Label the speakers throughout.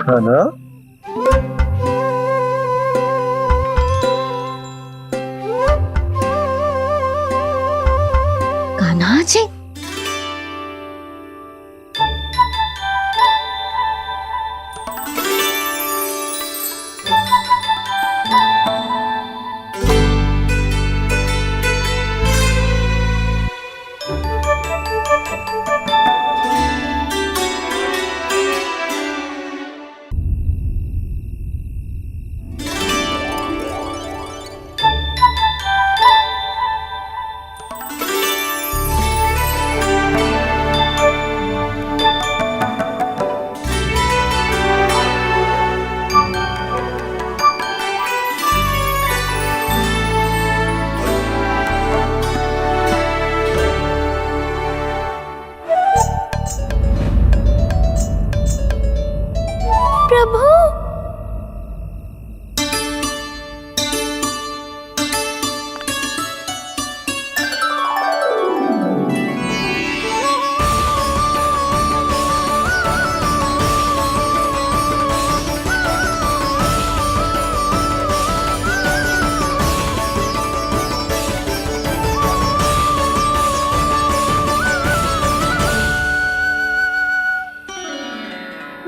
Speaker 1: है ना?
Speaker 2: कान्हा जी, प्रभु।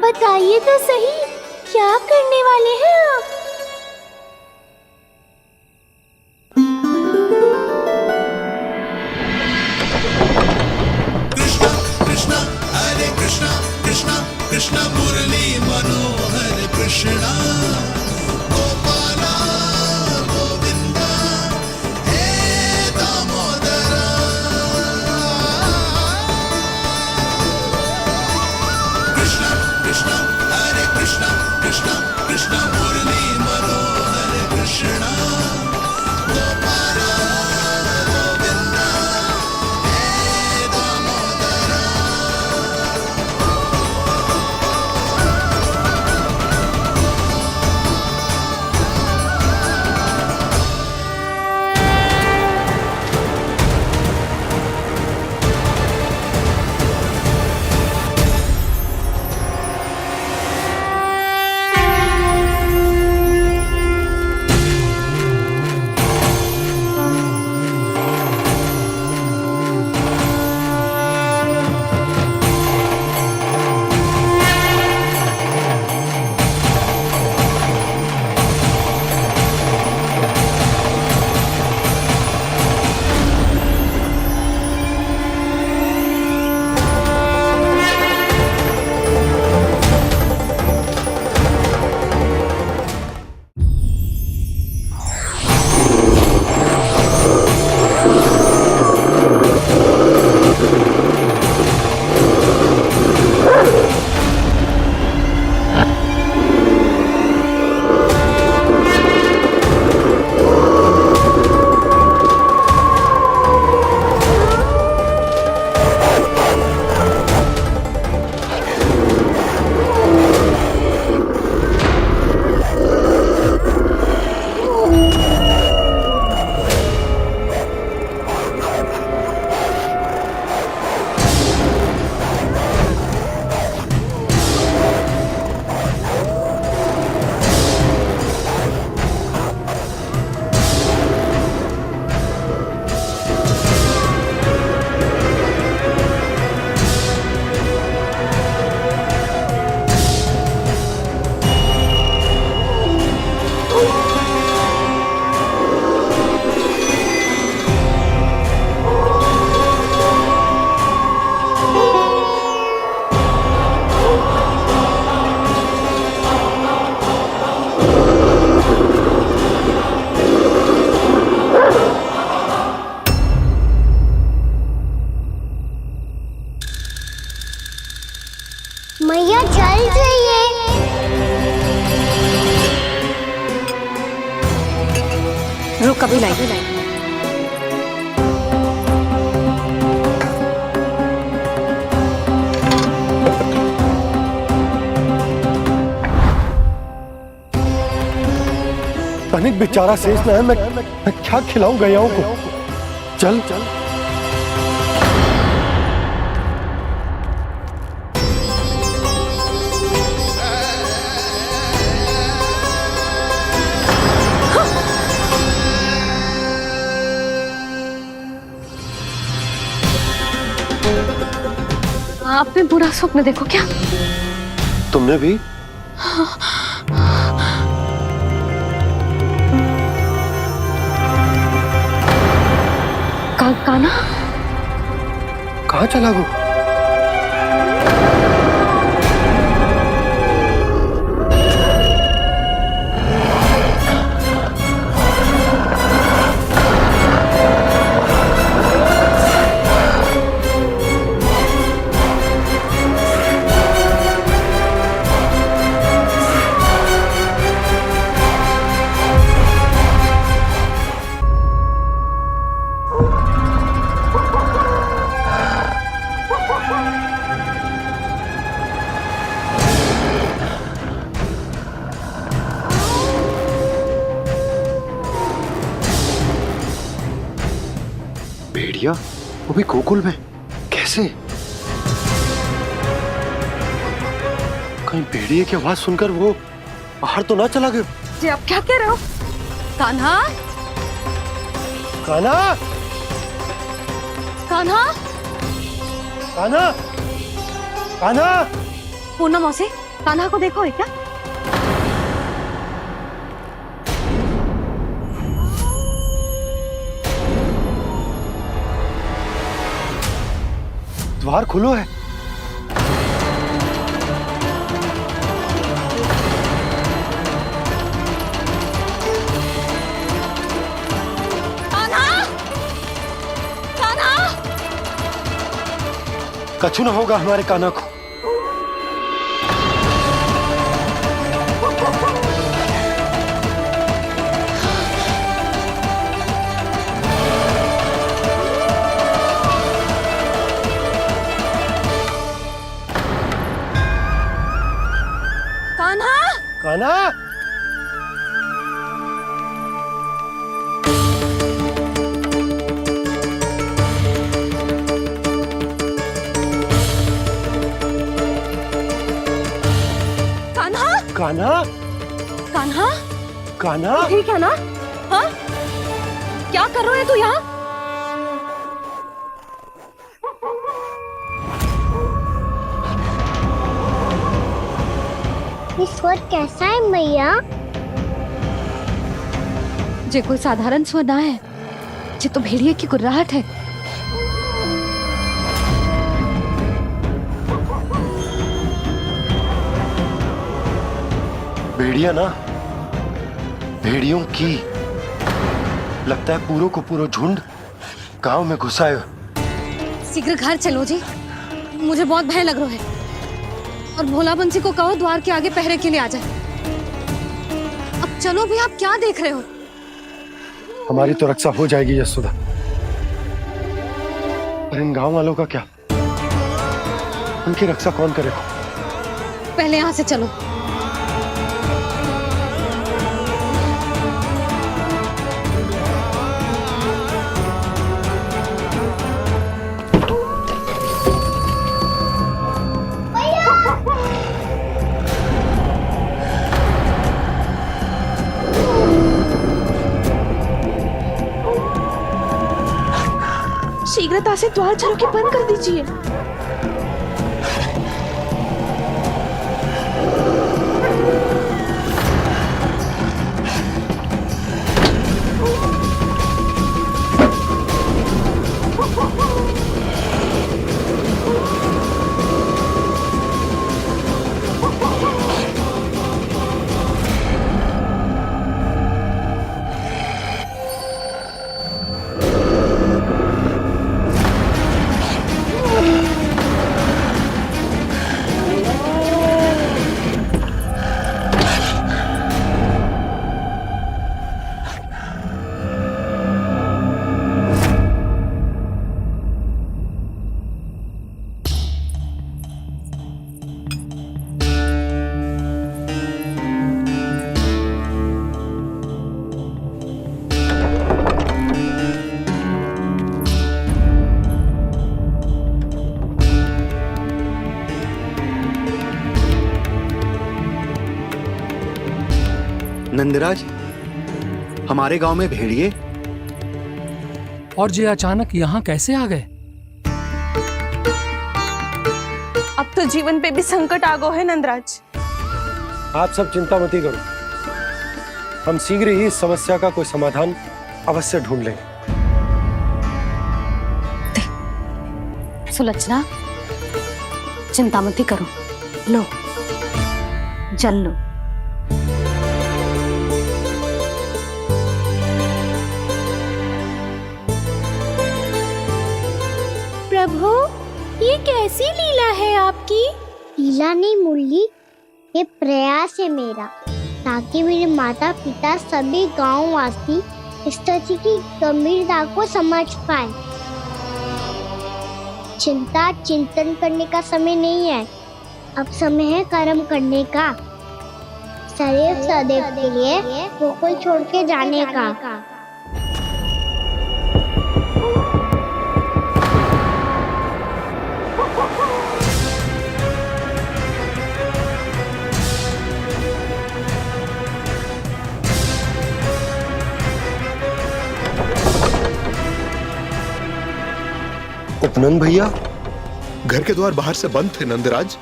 Speaker 2: बताइए तो सही, क्या करने वाले हैं आप?
Speaker 3: कृष्णा कृष्णा हरे कृष्णा कृष्णा कृष्णा मुरली मनोहर कृष्णा गोपाला गोविंदा हे दामोदरा कृष्णा कृष्णा हरे कृष्णा कृष्णा कृष्णा मुरली मनोहर कृष्णा गोपाला गोविंदा हे दामोदरा
Speaker 2: मैया चल जाइए।
Speaker 4: रुक अभी लाई।
Speaker 1: अनिक बेचारा शेष ना है, मैं क्या खिलाऊं गयाओं को। चल चल
Speaker 4: आपने बुरा स्वप्न देखो क्या?
Speaker 1: तुमने भी?
Speaker 4: कान्हा
Speaker 1: कहाँ चला वो? भेड़िया वो भी गोकुल में कैसे? कहीं भेड़िए की आवाज सुनकर वो बाहर तो ना चला गया?
Speaker 4: जी आप क्या कह रहे हो? कान्हा
Speaker 1: कान्हा
Speaker 4: कान्हा
Speaker 1: कान्हा कान्हा
Speaker 4: पूनम मौसी, कान्हा को देखो है क्या?
Speaker 1: द्वार खुलो है।
Speaker 4: कान्हा कान्हा
Speaker 1: कछु ना होगा हमारे कान्हा को।
Speaker 4: कान्हा
Speaker 1: कान्हा
Speaker 4: कान्हा
Speaker 1: कान्हा
Speaker 4: कान्हा
Speaker 1: कान्हा
Speaker 4: ठीक है ना? हाँ क्या कर रहे हो तू यहाँ?
Speaker 2: ये स्वर कैसा है मैया?
Speaker 4: जे कोई साधारण स्वर ना है, जे तो भेड़िए की गुर्राहट है।
Speaker 1: भेड़िया ना, भेड़ियों की लगता है पूरो को पूरो झुंड गांव में घुसा है।
Speaker 4: शीघ्र घर चलो जी, मुझे बहुत भय लग रहा है। और भोला बंसी को कहो द्वार के आगे पहरे के लिए आ जाए। अब चलो भी, आप क्या देख रहे हो?
Speaker 1: हमारी तो रक्षा हो जाएगी यशोदा, पर इन गांव वालों का क्या? उनकी रक्षा कौन करेगा?
Speaker 4: पहले यहाँ से चलो।
Speaker 2: शीघ्रता से द्वार झरोखे बंद कर दीजिए।
Speaker 5: नंदराज, हमारे गांव में भेड़िए?
Speaker 6: और ये अचानक यहाँ कैसे आ गए?
Speaker 7: अब तो जीवन पे भी संकट आ गो है नंदराज।
Speaker 8: आप सब चिंता मत करो, हम शीघ्र ही इस समस्या का कोई समाधान अवश्य ढूंढ लेंगे।
Speaker 4: सुलक्षणा, चिंता मत करो, लो जल लो।
Speaker 2: प्रभु, ये कैसी लीला है आपकी?
Speaker 9: लीला नहीं मुरली, ये प्रयास है मेरा, ताकि मेरे माता पिता सभी गांव वासी स्थिति की गंभीरता को समझ पाए। चिंता चिंतन करने का समय नहीं है, अब समय है कर्म करने का, सदैव सदैव के लिए गोकुल छोड़ के जाने का।
Speaker 1: उपनंद भैया,
Speaker 10: घर के द्वार बाहर से बंद थे नंदराज,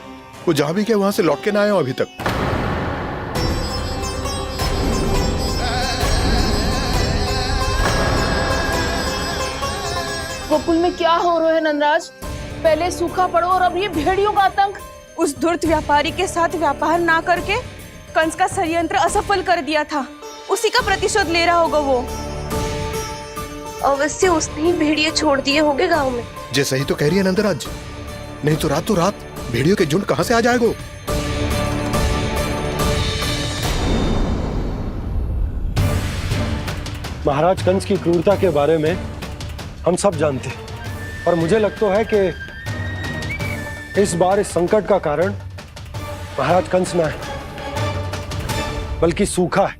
Speaker 10: वो जहां भी गए वहां से लौट के ना आए हो अभी तक।
Speaker 7: गोकुल में क्या हो रहा है नंदराज? पहले सूखा पड़ो और अब ये भेड़ियों का आतंक। उस धूर्त व्यापारी के साथ व्यापार ना करके कंस का षड्यंत्र असफल कर दिया था, उसी का प्रतिशोध ले रहा होगा वो। अवश्य उसने ही भेड़िए छोड़ दिए होंगे गांव में।
Speaker 10: जैसा ही तो कह रही है नंदराज, नहीं तो रात भेड़ियों के झुंड कहां से आ जाएगा?
Speaker 8: महाराज कंस की क्रूरता के बारे में हम सब जानते हैं, और मुझे लगता है कि इस बार इस संकट का कारण महाराज कंस ना है, बल्कि सूखा है।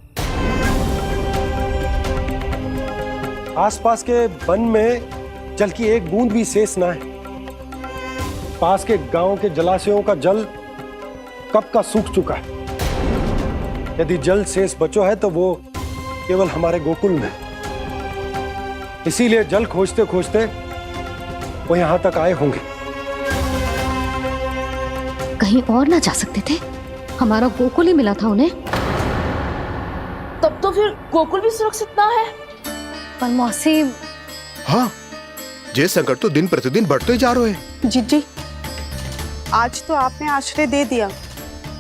Speaker 8: आसपास के वन में जल की एक बूंद भी शेष ना है। पास के गांव के जलाशयों का जल कब का सूख चुका है। यदि जल शेष बचो है तो वो केवल हमारे गोकुल में। इसीलिए जल खोजते खोजते वो यहां तक आए होंगे।
Speaker 4: कहीं और ना जा सकते थे? हमारा गोकुल ही मिला था उन्हें।
Speaker 7: तब तो फिर गोकुल भी सुरक्षित ना है।
Speaker 4: पर मौसी,
Speaker 10: हाँ, ये संकट तो दिन प्रतिदिन बढ़ते जा रहे हैं।
Speaker 11: जीजी, आज तो आपने आश्रय दे दिया,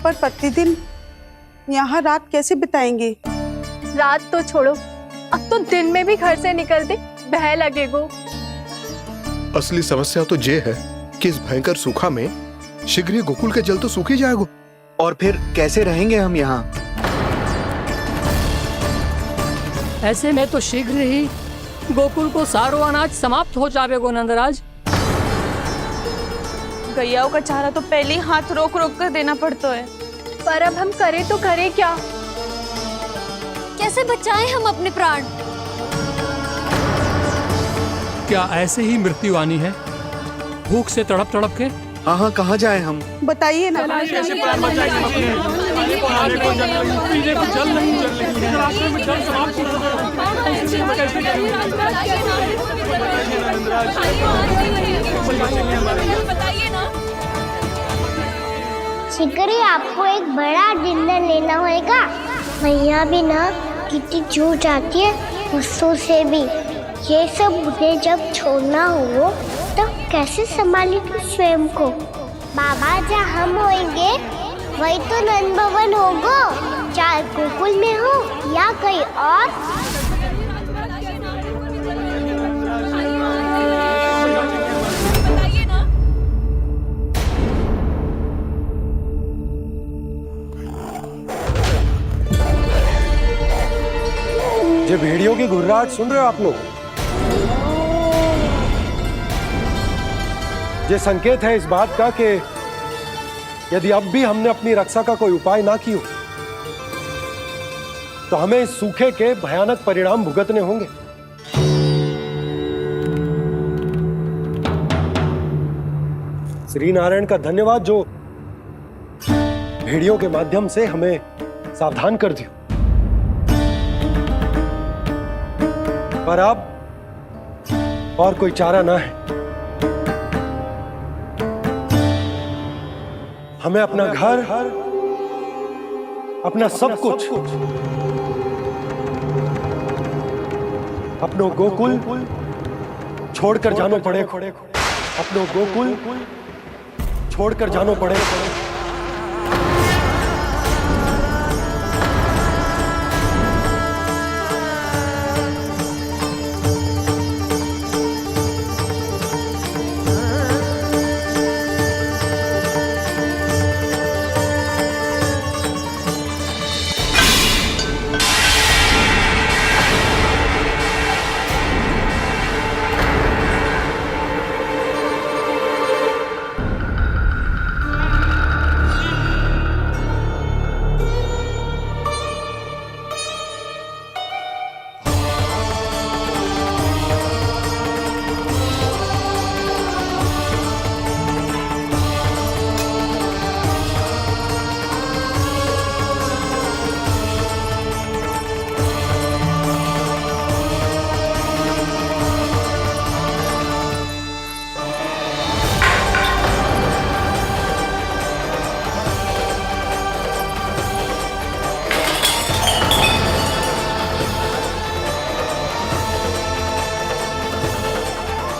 Speaker 11: पर प्रतिदिन यहाँ रात कैसे बिताएंगे?
Speaker 7: रात तो छोड़ो, अब तो दिन में भी घर से निकलते भय लगेगो।
Speaker 10: असली समस्या तो ये है कि इस भयंकर सूखा में शीघ्र ही गोकुल के जल तो सूख ही जाएगा।
Speaker 5: और फिर कैसे रहेंगे हम यहाँ?
Speaker 6: ऐसे में तो शीघ्र ही गोकुल को सारो अनाज समाप्त हो जाएगा नंदराज।
Speaker 7: गैयाओं का चारा तो पहले ही हाथ रोक रोक कर देना पड़ता है, पर अब हम करें तो करें क्या?
Speaker 4: कैसे बचाएं हम अपने प्राण?
Speaker 6: क्या ऐसे ही मृत्यु आनी है, भूख से तड़प तड़प के?
Speaker 5: हाँ, कहाँ जाए हम?
Speaker 11: बताइए ना।
Speaker 9: शीघ्र ही आपको एक बड़ा निर्णय लेना होगा। मैया भी ना कितनी जूझ जाती है गुस्सों से भी। ये सब मुझे जब छोड़ना हो तो कैसे संभालेंगे स्वयं को? बाबा जहाँ हम होंगे वही तो नंद भवन होगा, चाहे गोकुल में हो या कहीं और।
Speaker 8: ये भेड़ियों की घुर्राहट सुन रहे हो आप लोग? ये संकेत है इस बात का कि यदि अब भी हमने अपनी रक्षा का कोई उपाय ना किया तो हमें इस सूखे के भयानक परिणाम भुगतने होंगे। श्री नारायण का धन्यवाद जो भेड़ियों के माध्यम से हमें सावधान कर दिया। पर अब और कोई चारा ना है। हमें अपना घर, अपना सब कुछ, अपनों गोकुल छोड़कर जानो पड़े। अपनों गोकुल छोड़कर जानो पड़े।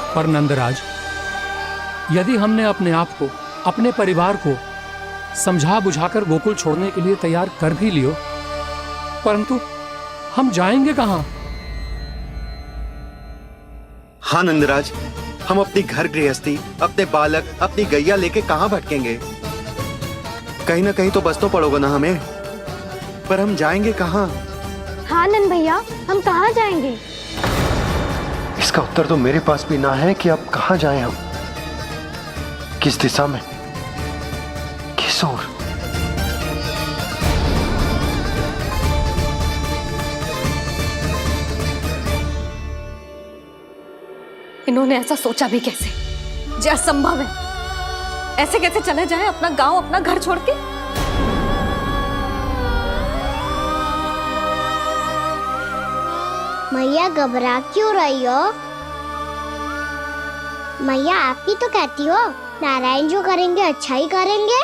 Speaker 6: पर नंदराज, यदि हमने अपने आप को, अपने परिवार को समझा बुझाकर गोकुल छोड़ने के लिए तैयार कर भी लियो, परंतु हम जाएंगे कहां?
Speaker 5: हाँ नंदराज, हम अपनी घर गृहस्थी, अपने बालक, अपनी गैया लेके कहाँ भटकेंगे? कहीं ना कहीं तो बस तो पड़ोगे ना हमें, पर हम जाएंगे कहाँ?
Speaker 2: हाँ नंद भैया, हम कहाँ जाएंगे?
Speaker 1: इसका उत्तर तो मेरे पास भी ना है कि अब कहां जाएं हम, किस दिशा में, किस ओर।
Speaker 4: इन्होंने ऐसा सोचा भी कैसे? जो असंभव है। ऐसे कैसे चले जाएं अपना गांव, अपना घर छोड़ के?
Speaker 9: मैया घबरा क्यों रही हो? मैया आप ही तो कहती हो नारायण जो करेंगे अच्छा ही करेंगे।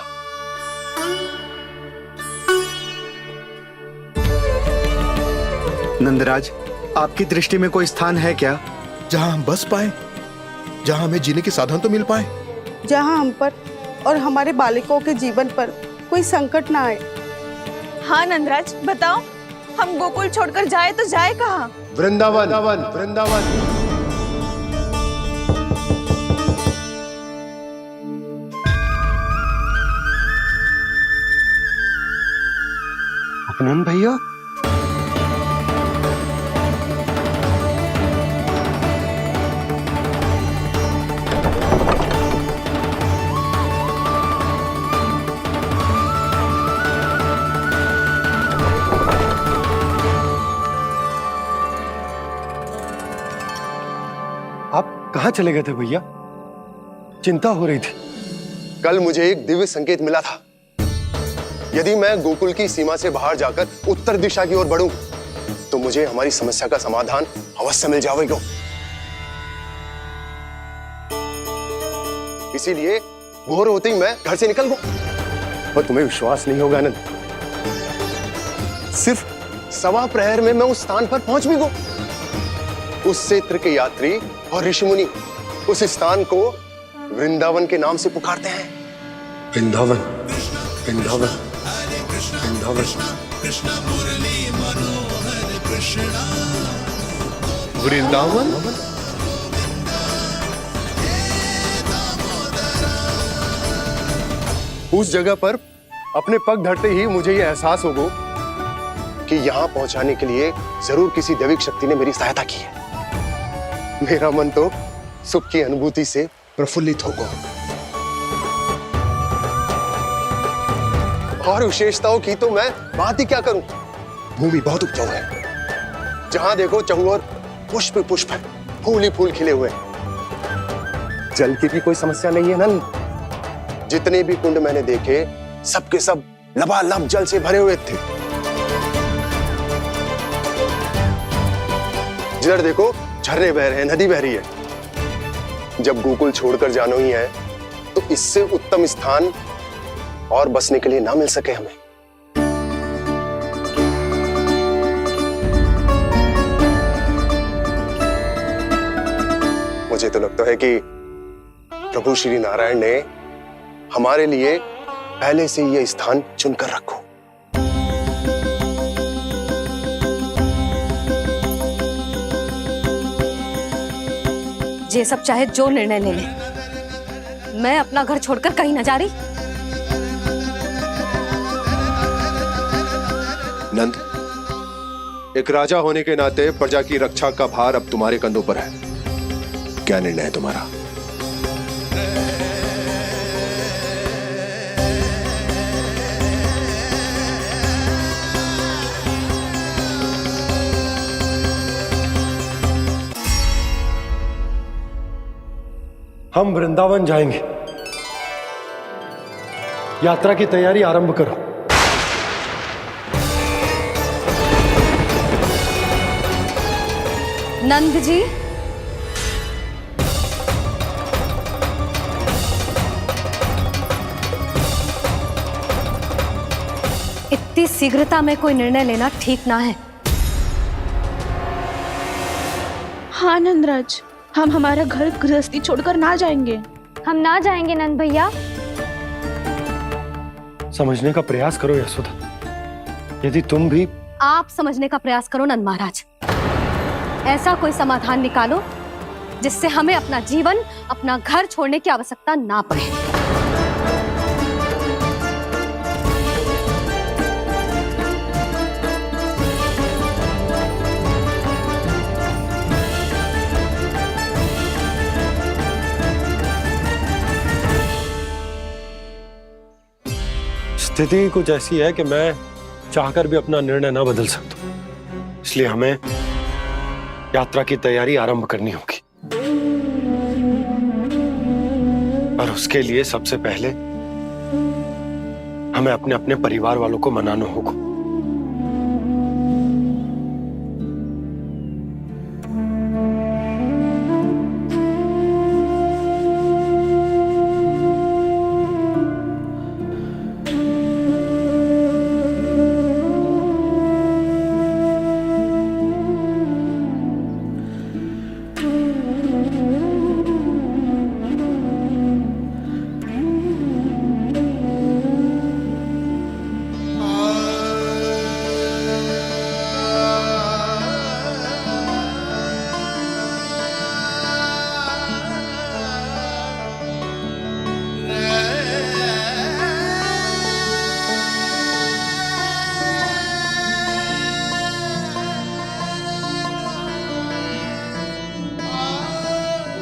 Speaker 5: नंदराज, आपकी दृष्टि में कोई स्थान है क्या
Speaker 10: जहां हम बस पाए, जहां हमें जीने के साधन तो मिल पाए,
Speaker 11: जहाँ हम पर और हमारे बालकों के जीवन पर कोई संकट ना आए?
Speaker 7: हाँ नंदराज, बताओ, हम गोकुल छोड़कर जाए तो जाए कहाँ?
Speaker 8: वृंदावन, वृंदावन।
Speaker 1: उपनंद भैया,
Speaker 8: आप कहाँ चले गए थे भैया? चिंता हो रही थी।
Speaker 10: कल मुझे एक दिव्य संकेत मिला था। यदि मैं गोकुल की सीमा से बाहर जाकर उत्तर दिशा की ओर बढ़ूं, तो मुझे हमारी समस्या का समाधान अवश्य मिल जाएगा। इसीलिए भोर होते ही मैं घर से निकल गया। पर तुम्हें विश्वास नहीं होगा आनंद, सिर्फ 1.25 प्रहर में मैं उस स्थान पर पहुंच भी गया। उस क्षेत्र के यात्री और ऋषिमुनि उस स्थान को वृंदावन के नाम से पुकारते हैं।
Speaker 8: वृंदावन, वृंदावन, वृंदावन।
Speaker 10: वृंदावन? उस जगह पर अपने पग धरते ही मुझे यह एहसास होगा कि यहां पहुंचाने के लिए जरूर किसी दैविक शक्ति ने मेरी सहायता की है। मेरा मन तो सुख की अनुभूति से प्रफुल्लित होगा। और विशेषताओं की तो मैं बात ही क्या करूं। भूमि बहुत उपजाऊ है, जहां देखो चहुओर पुष्प पुष्प है, फूल ही फूल खिले हुए हैं। जल की भी कोई समस्या नहीं है नंद। जितने भी कुंड मैंने देखे, सबके सब लबालब जल से भरे हुए थे। जिधर देखो झरने बह रहे हैं, नदी बह रही है। जब गोकुल छोड़कर जाना ही है तो इससे उत्तम स्थान और बसने के लिए ना मिल सके हमें। मुझे तो लगता है कि प्रभु श्री नारायण ने हमारे लिए पहले से यह स्थान चुनकर रखो।
Speaker 4: ये सब चाहे जो निर्णय ले ले, मैं अपना घर छोड़कर कहीं न जा रही।
Speaker 10: नंद, एक राजा होने के नाते प्रजा की रक्षा का भार अब तुम्हारे कंधों पर है। क्या निर्णय है तुम्हारा?
Speaker 8: हम वृंदावन जाएंगे। यात्रा की तैयारी आरंभ करो।
Speaker 4: नंद जी, इतनी शीघ्रता में कोई निर्णय लेना ठीक ना है।
Speaker 7: हाँ नंदराज, हम हमारा घर गृहस्थी छोड़कर ना जाएंगे।
Speaker 2: हम ना जाएंगे नंद भैया।
Speaker 8: समझने का प्रयास करो यशोदा। यदि तुम भी
Speaker 4: आप समझने का प्रयास करो नंद महाराज। ऐसा कोई समाधान निकालो जिससे हमें अपना जीवन, अपना घर छोड़ने की आवश्यकता ना पड़े।
Speaker 8: स्थिति कुछ ऐसी है कि मैं चाहकर भी अपना निर्णय न बदल सकता, इसलिए हमें यात्रा की तैयारी आरंभ करनी होगी। और उसके लिए सबसे पहले हमें अपने अपने परिवार वालों को मनाना होगा।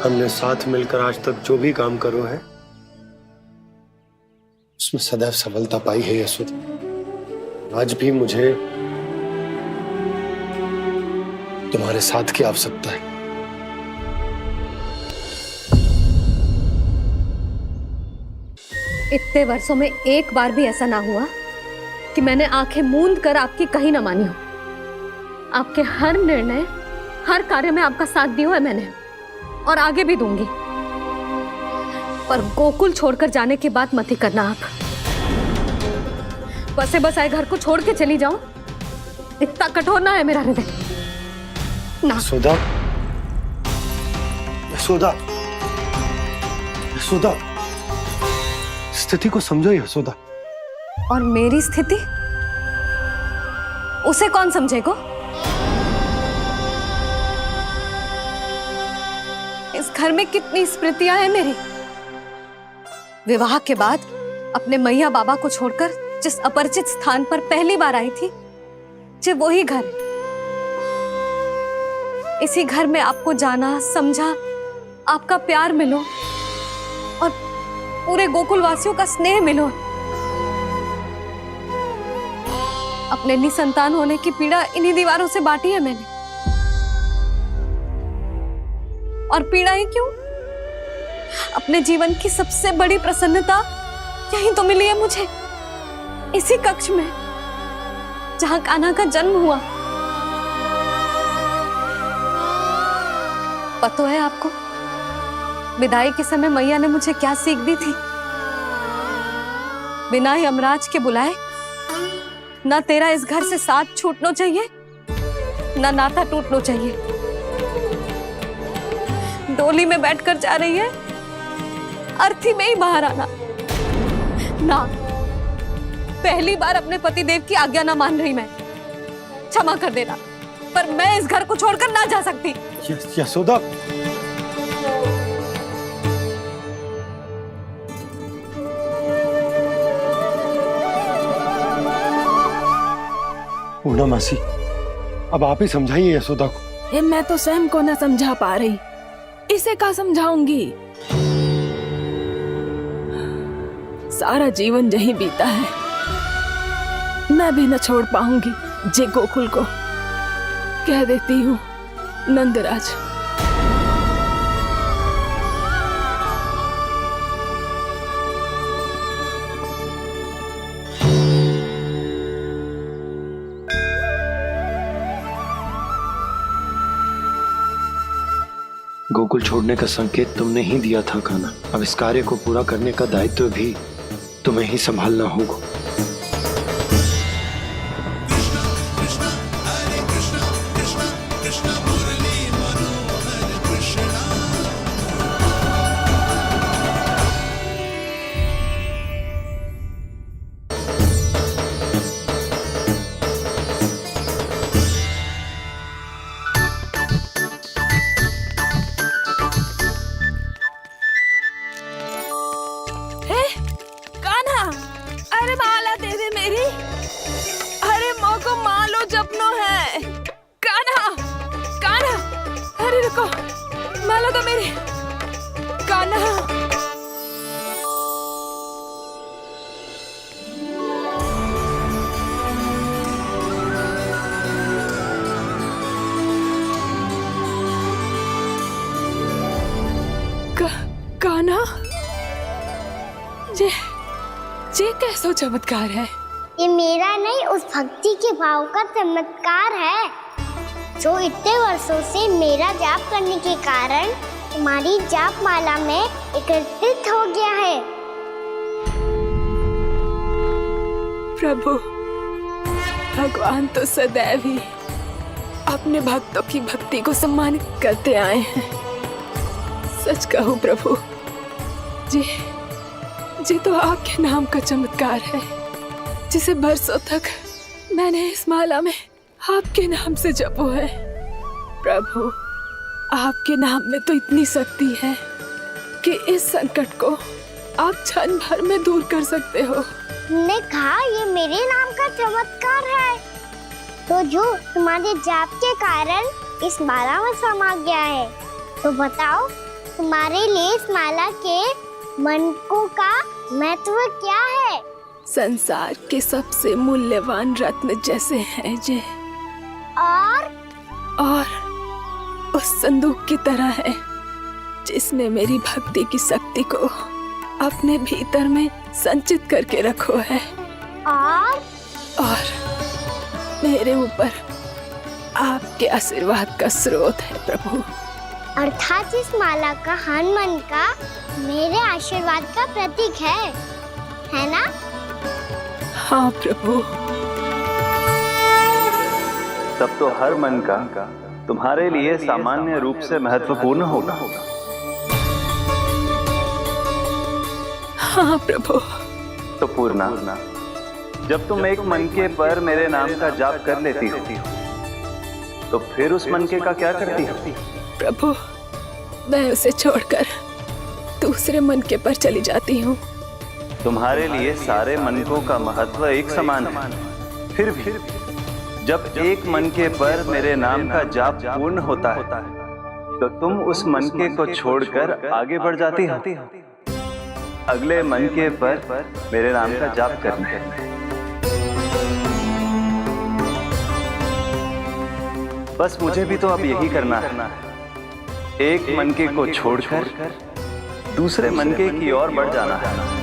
Speaker 8: हमने साथ मिलकर आज तक जो भी काम करो है उसमें सदैव सफलता पाई है यशोदा। आज भी मुझे तुम्हारे साथ की आवश्यकता है।
Speaker 4: इतने वर्षों में एक बार भी ऐसा ना हुआ कि मैंने आंखें मूंद कर आपकी कहीं ना मानी हो। आपके हर निर्णय, हर कार्य में आपका साथ दिया है मैंने, और आगे भी दूंगी। पर गोकुल छोड़कर जाने की बात मत ही करना आप। बसे बसाए घर को छोड़ के चली जाओ, इतना कठोर ना है मेरा हृदय ना।
Speaker 8: यशोदा, यशोदा, यशोदा, स्थिति को समझो यशोदा।
Speaker 4: और मेरी स्थिति उसे कौन समझेगा? इस घर में कितनी स्मृतियां हैं मेरी। विवाह के बाद अपने मैया बाबा को छोड़कर जिस अपरिचित स्थान पर पहली बार आई थी, जो वही घर। इसी घर में आपको जाना, समझा, आपका प्यार मिलो और पूरे गोकुल वासियों का स्नेह मिलो। अपने निसंतान होने की पीड़ा इन्हीं दीवारों से बांटी है मैंने। और पीड़ा ही क्यों? अपने जीवन की सबसे बड़ी प्रसन्नता यहीं तो मिली है मुझे, इसी कक्ष में जहां कान्हा का जन्म हुआ। पता है आपको विदाई के समय मैया ने मुझे क्या सीख दी थी? बिना यमराज के बुलाए ना तेरा इस घर से साथ छूटना चाहिए, ना नाता टूटना चाहिए। डोली में बैठकर जा रही है, अर्थी में ही बाहर आना ना। पहली बार अपने पति देव की आज्ञा ना मान रही मैं, क्षमा कर देना, पर मैं इस घर को छोड़कर ना जा सकती।
Speaker 8: यशोदा, पूर्णा मासी, अब आप ही समझाइए यशोदा को।
Speaker 7: ये मैं तो स्वयं को न समझा पा रही, इसे क्या समझाऊंगी? सारा जीवन यहीं बीता है, मैं भी न छोड़ पाऊंगी। जे गोकुल को कह देती हूँ नंदराज।
Speaker 1: गोकुल छोड़ने का संकेत तुमने ही दिया था कान्हा। अब इस कार्य को पूरा करने का दायित्व भी तुम्हें ही संभालना होगा।
Speaker 7: अरे माला दे दे मेरी, अरे माँ को मालो जपनो है। कान्हा, कान्हा, अरे रुको, माला तो मेरी। कान्हा, कान्हा, ये कैसा चमत्कार है?
Speaker 9: ये मेरा नहीं, उस भक्ति के भाव का चमत्कार है जो इतने वर्षों से मेरा जाप करने के कारण तुम्हारी जाप माला में एकत्रित हो गया है।
Speaker 7: प्रभु, भगवान तो सदैव ही अपने भक्तों की भक्ति को सम्मानित करते आए हैं। सच कहूँ प्रभु, जी तो आपके नाम का चमत्कार है, जिसे बरसों तक मैंने इस माला में आपके नाम से जपो है। प्रभु, आपके नाम में तो इतनी शक्ति है कि इस संकट को आप क्षण भर में दूर कर सकते हो।
Speaker 9: तुमने कहा ये मेरे नाम का चमत्कार है, तो जो तुम्हारे जाप के कारण इस माला में समा गया है, तो बताओ तुम्हारे लिए इस माला के मनकों का महत्व क्या है?
Speaker 7: संसार के सबसे मूल्यवान रत्न जैसे हैं ये, और उस संदूक की तरह है जिसमें मेरी भक्ति की शक्ति को अपने भीतर में संचित करके रखो है। और मेरे ऊपर आपके आशीर्वाद का स्रोत है प्रभु।
Speaker 9: अर्थात इस माला का हनुमान का मेरे आशीर्वाद का प्रतीक है ना?
Speaker 7: हाँ प्रभु।
Speaker 12: तब तो हर मन का तुम्हारे लिए सामान्य रूप से महत्वपूर्ण होगा।
Speaker 7: हाँ प्रभु।
Speaker 12: तो पूर्णा, जब तुम एक मनके पर मेरे नाम का जाप कर लेती हो, तो फिर उस मनके का क्या करती हो?
Speaker 7: प्रभु, मैं उसे छोड़कर दूसरे मनके पर चली जाती हूँ।
Speaker 12: तुम्हारे लिए सारे मनकों का महत्व एक समान है। फिर भी जब एक मनके पर मेरे नाम का जाप पूर्ण होता है, तो तुम उस मनके को छोड़कर आगे बढ़ जाती हो अगले मनके पर मेरे नाम का जाप करने। बस मुझे भी तो अब यही करना है, एक मनके को छोड़कर दूसरे मनके की ओर बढ़ जाना है।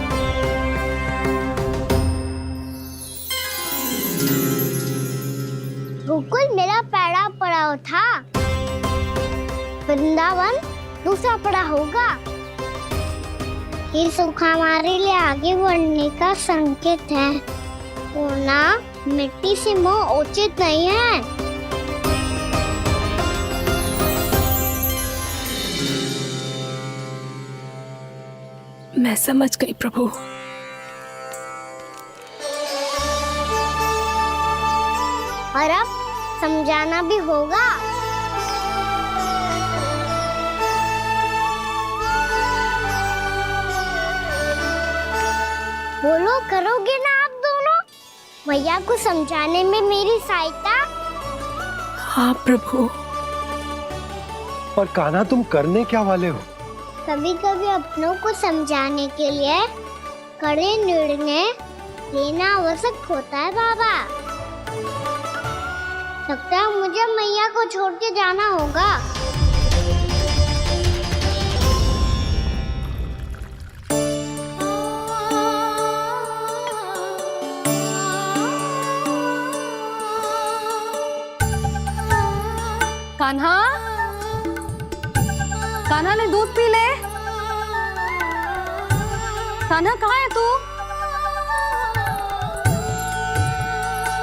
Speaker 9: गोकुल मेरा पैड़ा पड़ा था, वृंदावन दूसरा पड़ा होगा। ये सुख हमारे लिए आगे बढ़ने का संकेत है। वरना मिट्टी से मोह उचित नहीं है।
Speaker 7: मैं समझ गई प्रभु।
Speaker 9: और अब समझाना भी होगा। बोलो, करोगे ना आप दोनों? भैया को समझाने में मेरी सहायता।
Speaker 7: हाँ प्रभु।
Speaker 8: पर कान्हा, तुम करने क्या वाले हो?
Speaker 9: कभी कभी अपनों को समझाने के लिए कड़े निर्णय लेना आवश्यक होता है बाबा। लगता है मुझे मैया को छोड़ के जाना होगा।
Speaker 4: कान्हा, कान्हा ने दूध पी ले। कान्हा कहाँ है तू?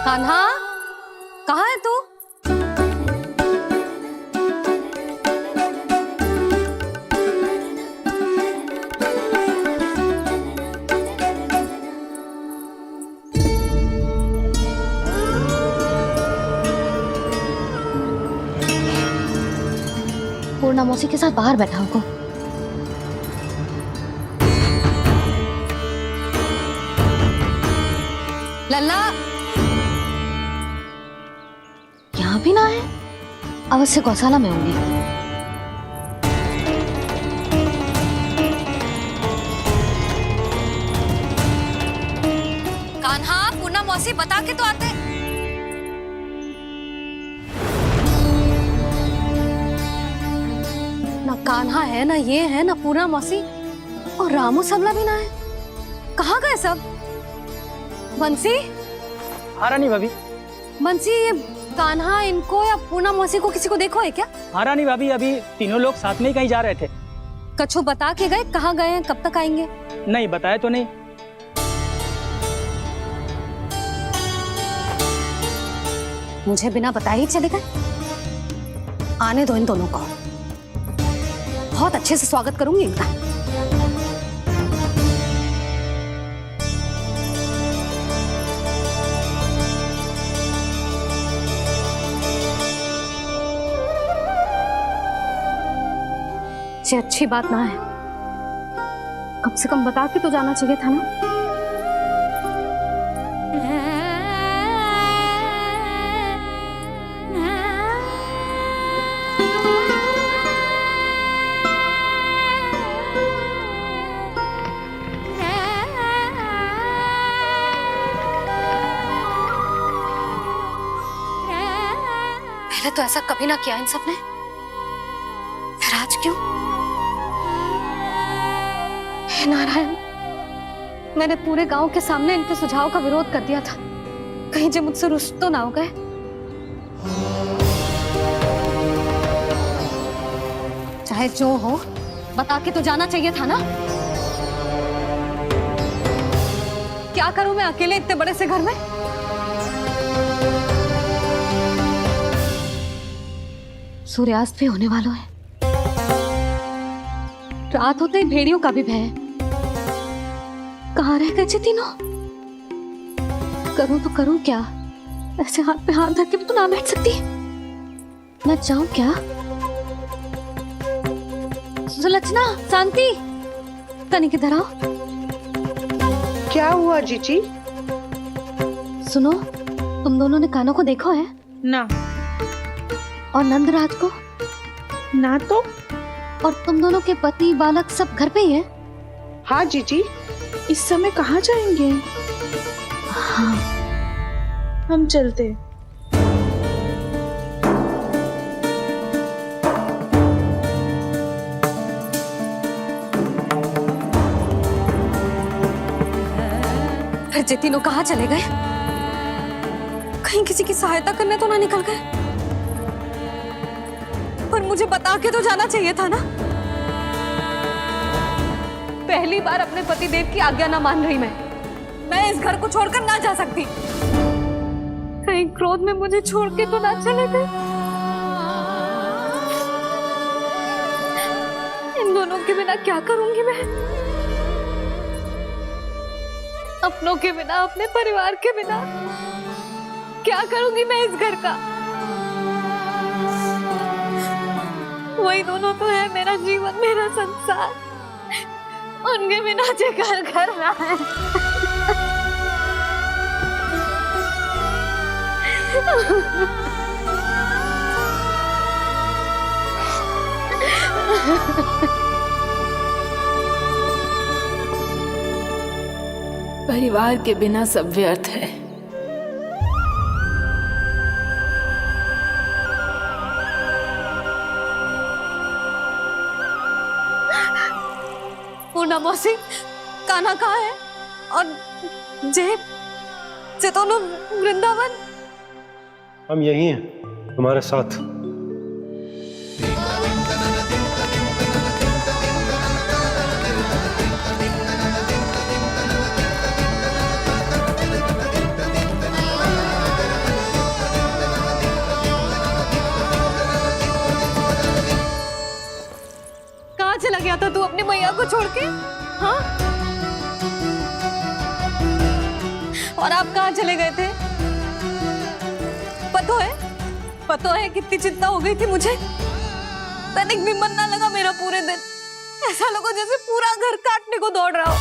Speaker 4: कान्हा कहाँ है तू? पूर्णा मौसी के साथ बाहर बैठा होगा। लल्ला यहाँ भी ना है। अवश्य गौशाला में होंगे। कान्हा, पूर्णा मौसी बता के तो आते। ना कान्हा है, ना ये है, ना पूर्णा मौसी, और रामू सबला भी ना है। कहाँ गए सब? बंसी?
Speaker 13: हाँ रानी भाभी।
Speaker 4: बंसी, ये कान्हा इनको या पूर्णा मौसी को किसी को देखो है क्या?
Speaker 13: हाँ रानी भाभी, अभी तीनों लोग साथ में ही कहीं जा रहे थे।
Speaker 4: कछु बता के गए कहाँ गए हैं, कब तक आएंगे?
Speaker 13: नहीं बताया तो नहीं।
Speaker 4: मुझे बिना बताए ही चले गए। आने दो इन दोनों को, बहुत अच्छे से स्वागत करूंगी इनका। ये अच्छी बात ना है। कम से कम बता के तो जाना चाहिए था ना। पहले तो ऐसा कभी ना किया इन सब ने, फिर आज क्यों? हे नारायण, मैंने पूरे गांव के सामने इनके सुझाव का विरोध कर दिया था। कहीं जो मुझसे रुष्ट तो ना हो गए। चाहे जो हो, बता के तो जाना चाहिए था ना। क्या करूं मैं अकेले इतने बड़े से घर में? सूर्यास्त भी होने वाला है। रात होते ही भेड़ियों का भी भय है। कहाँ रह गए तीनों? करूं तो करूं क्या? ऐसे हाथ पे हाथ धर के भी तो ना बैठ सकती। मैं जाऊं क्या? सुलक्षणा, शांति, तनिक इधर आओ।
Speaker 11: क्या हुआ जीजी?
Speaker 4: सुनो, तुम दोनों ने कान्हा को देखा है?
Speaker 11: ना।
Speaker 4: और नंदराज को?
Speaker 11: ना तो।
Speaker 4: और तुम दोनों के पति बालक सब घर पे ही है?
Speaker 11: हाँ जीजी, इस समय कहाँ जाएंगे?
Speaker 4: हाँ।
Speaker 11: हम चलते।
Speaker 4: फिर ये तीनों कहाँ चले गए? कहीं किसी की सहायता करने तो ना निकल गए? पर मुझे बता के तो जाना चाहिए था ना। पहली बार अपने पति देव की आज्ञा ना मान रही मैं इस घर को छोड़कर ना जा सकती। कहीं क्रोध में मुझे छोड़ के तो ना चले गए। इन दोनों के बिना क्या करूंगी मैं? अपनों के बिना, अपने परिवार के बिना क्या करूंगी मैं इस घर का? वही दोनों तो है मेरा जीवन, मेरा संसार। उनके बिना जो घर घर रहा है।
Speaker 7: परिवार के बिना सब व्यर्थ है।
Speaker 4: पूर्णा मौसी, कान्हा कहाँ है? और जे दोनों वृंदावन?
Speaker 8: हम यही हैं तुम्हारे साथ।
Speaker 4: कहाँ चला गया था तू अपनी मैया को छोड़ के? हाँ? और आप कहाँ चले गए थे? पता है कितनी चिंता हो गई थी मुझे। तनिक भी मन ना लगा मेरा पूरे दिन। ऐसा लगा जैसे पूरा घर काटने को दौड़ रहा हो।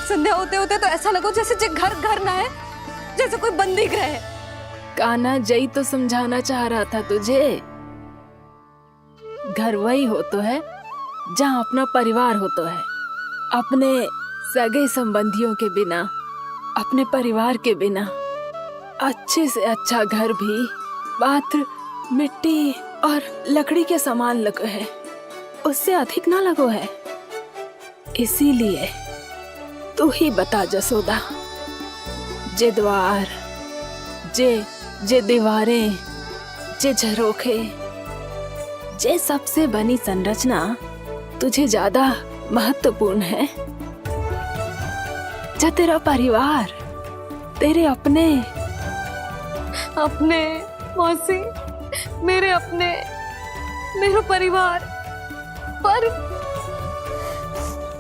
Speaker 4: संध्या होते होते तो ऐसा लगा जैसे घर घर ना है, जैसे कोई बंदी गृह है।
Speaker 7: कान्हा जय तो समझाना चाह रहा था तुझे। घर वही हो तो है जहाँ अपना परिवार हो तो है। अपने सगे संबंधियों के बिना, अपने परिवार के बिना अच्छे से अच्छा घर भी पात्र मिट्टी और लकड़ी के समान लगो है, उससे अधिक ना लगो है। इसीलिए तू ही बता जसोदा, जे द्वार, जे दीवारें, जे झरोखे, जे सबसे बनी संरचना तुझे ज्यादा महत्वपूर्ण है? जो तेरा परिवार, तेरे अपने
Speaker 4: मौसी, मेरा परिवार।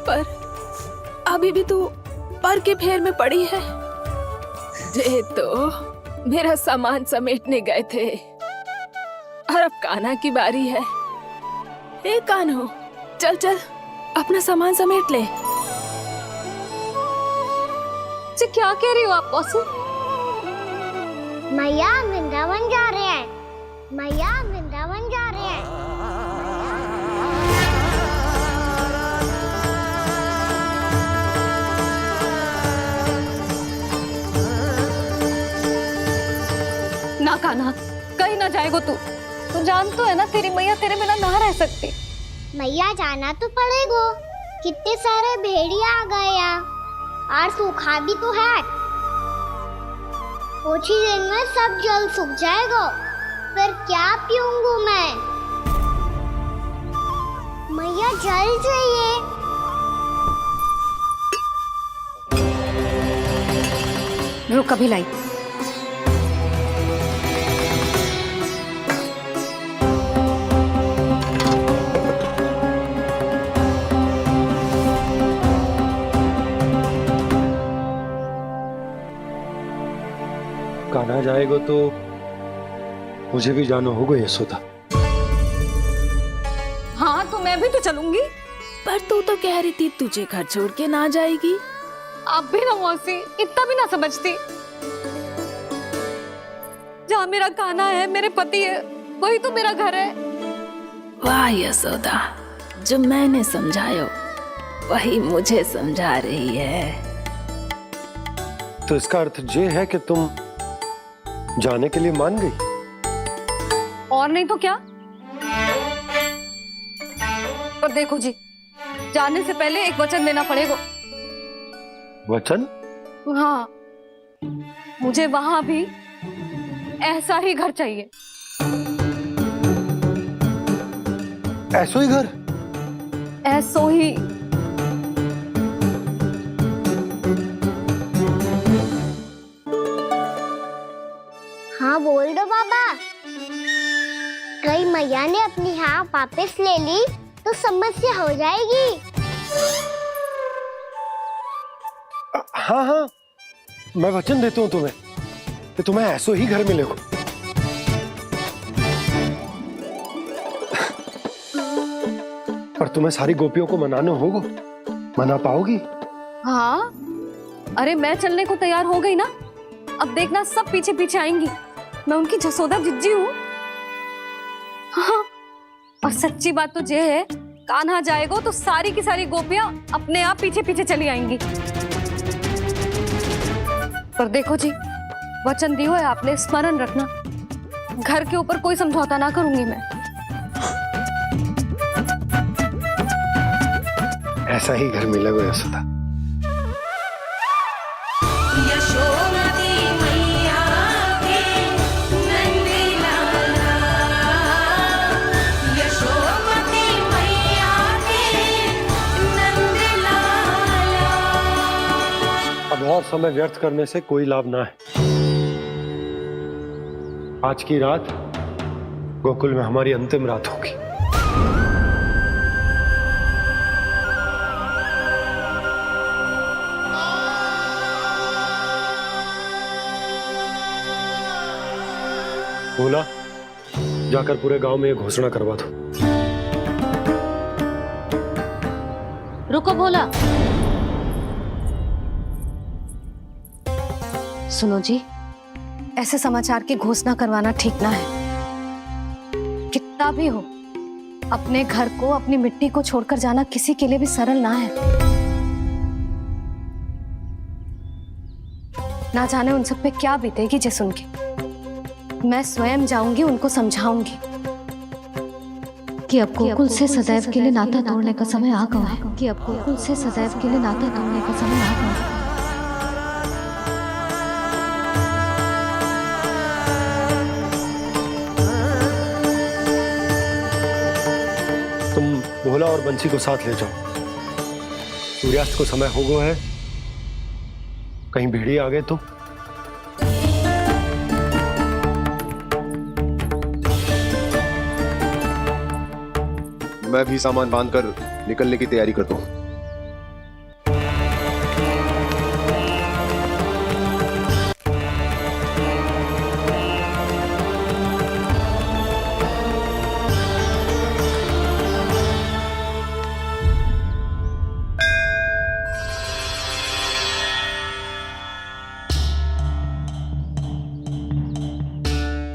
Speaker 4: पर अभी भी तू पर के फेर में पड़ी है। जे तो मेरा सामान समेटने गए थे और अब कान्हा की बारी है। ए कान्हो, चल चल अपना सामान समेट ले। जी क्या कह रही हो आप मौसी?
Speaker 9: मैया वृंदावन जा रहे हैं। मैया वृंदावन जा रहे हैं।
Speaker 4: ना कान्हा, कहीं ना जाएगो तू जान तो है ना तेरी मैया तेरे बिना ना रह सकती।
Speaker 9: मैया जाना तो पड़ेगा। कितने सारे भेड़िया आ गए यहाँ, और सूखा भी तो है। कुछ ही दिन में सब जल सूख जाएगा, फिर क्या पीऊंगा मैं? मैया जल चाहिए।
Speaker 4: रुक अभी लाई।
Speaker 8: कान्हा जाएगा तो मुझे भी जाना होगा यशोदा।
Speaker 4: हाँ तो मैं भी तो चलूंगी।
Speaker 7: पर तू तो कह रही थी तुझे घर छोड़ के ना जाएगी।
Speaker 4: आप भी ना मौसी, इतना भी ना समझती। जहाँ मेरा कान्हा है, मेरे पति है, वही तो मेरा घर है।
Speaker 7: वाह यशोदा, जो मैंने समझाया वही मुझे समझा रही है।
Speaker 8: तो इसका अर्थ ये है कि तुम जाने के लिए मान गई?
Speaker 4: और नहीं तो क्या। पर देखो जी, जाने से पहले एक वचन देना पड़ेगा।
Speaker 8: वचन?
Speaker 4: हाँ, मुझे वहां भी ऐसा ही घर चाहिए।
Speaker 1: ऐसो ही घर?
Speaker 4: ऐसो ही।
Speaker 9: हाँ बोल दो बाबा। कहीं मैया ने अपनी हाँ वापस ले ली तो समस्या हो जाएगी।
Speaker 8: हाँ हाँ, मैं वचन देता हूँ तुम्हें कि तुम्हें ऐसो ही घर मिलेगा। पर तुम्हें सारी गोपियों को मनाना होगा। मना पाओगी?
Speaker 4: हाँ, अरे मैं चलने को तैयार हो गई ना। अब देखना सब पीछे पीछे आएंगी। मैं उनकी जसोदा जिज्जी हूँ। हाँ, और सच्ची बात तो ये है, कान्हा जाएगा तो सारी की सारी गोपियां अपने आप पीछे पीछे चली आएंगी। पर देखो जी, वचन दियो है आपने, स्मरण रखना। घर के ऊपर कोई समझौता ना करूंगी मैं।
Speaker 8: ऐसा ही घर मिलेगा यशोदा। अब और समय व्यर्थ करने से कोई लाभ ना है। आज की रात गोकुल में हमारी अंतिम रात होगी। बोला, जाकर पूरे गांव में ये घोषणा करवा दो।
Speaker 4: रुको भोला। सुनो जी, ऐसे समाचार की घोषणा करवाना ठीक ना है। कितना भी हो, अपने घर को, अपनी मिट्टी को छोड़कर जाना किसी के लिए भी सरल ना है। ना जाने उन सब पे क्या बीतेगी जे सुन के। मैं स्वयं जाऊंगी, उनको समझाऊंगी कि अब गोकुल से सदैव के लिए नाता तोड़ने का समय आ गया है। कि अब गोकुल से सदैव के लिए नाता तोड़ने का समय आ गया है।
Speaker 8: तुम भोला और बंसी को साथ ले जाओ। सूर्यास्त को समय हो गया है, कहीं भेड़िए आ गए तो।
Speaker 10: मैं भी सामान बांधकर निकलने की तैयारी करता हूँ।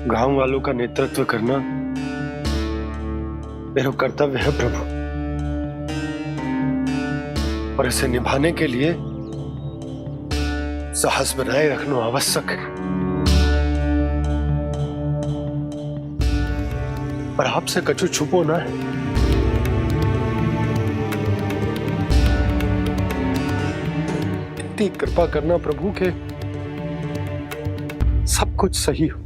Speaker 8: गांव वालों का नेतृत्व करना मेरा कर्तव्य है प्रभु, और इसे निभाने के लिए साहस बनाए रखना आवश्यक है। पर आपसे कछु छुपो ना है। इतनी कृपा करना प्रभु के सब कुछ सही हो,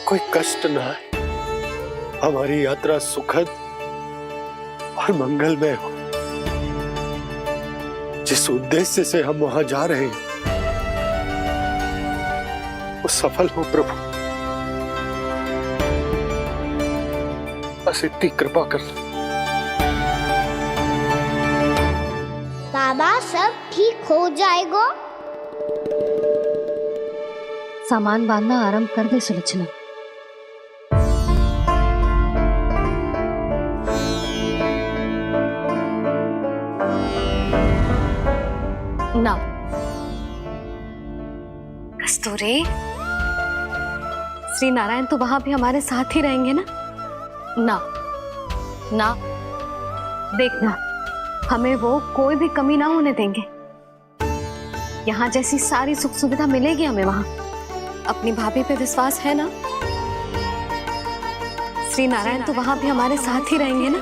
Speaker 8: कोई कष्ट ना है, हमारी यात्रा सुखद और मंगलमय हो। जिस उद्देश्य से हम वहां जा रहे हैं वो सफल हो प्रभु, बस इतनी कृपा कर।
Speaker 9: बाबा सब ठीक हो जाएगा।
Speaker 4: सामान बांधना आरंभ कर दे सुलोचना। ना कस्तूरी, श्री नारायण तो वहां भी हमारे साथ ही रहेंगे ना? ना ना, देखना हमें वो कोई भी कमी ना होने देंगे। यहाँ जैसी सारी सुख सुविधा मिलेगी हमें वहां। अपनी भाभी पे विश्वास है ना? श्री नारायण तो वहां भी हमारे साथ ही रहेंगे ना?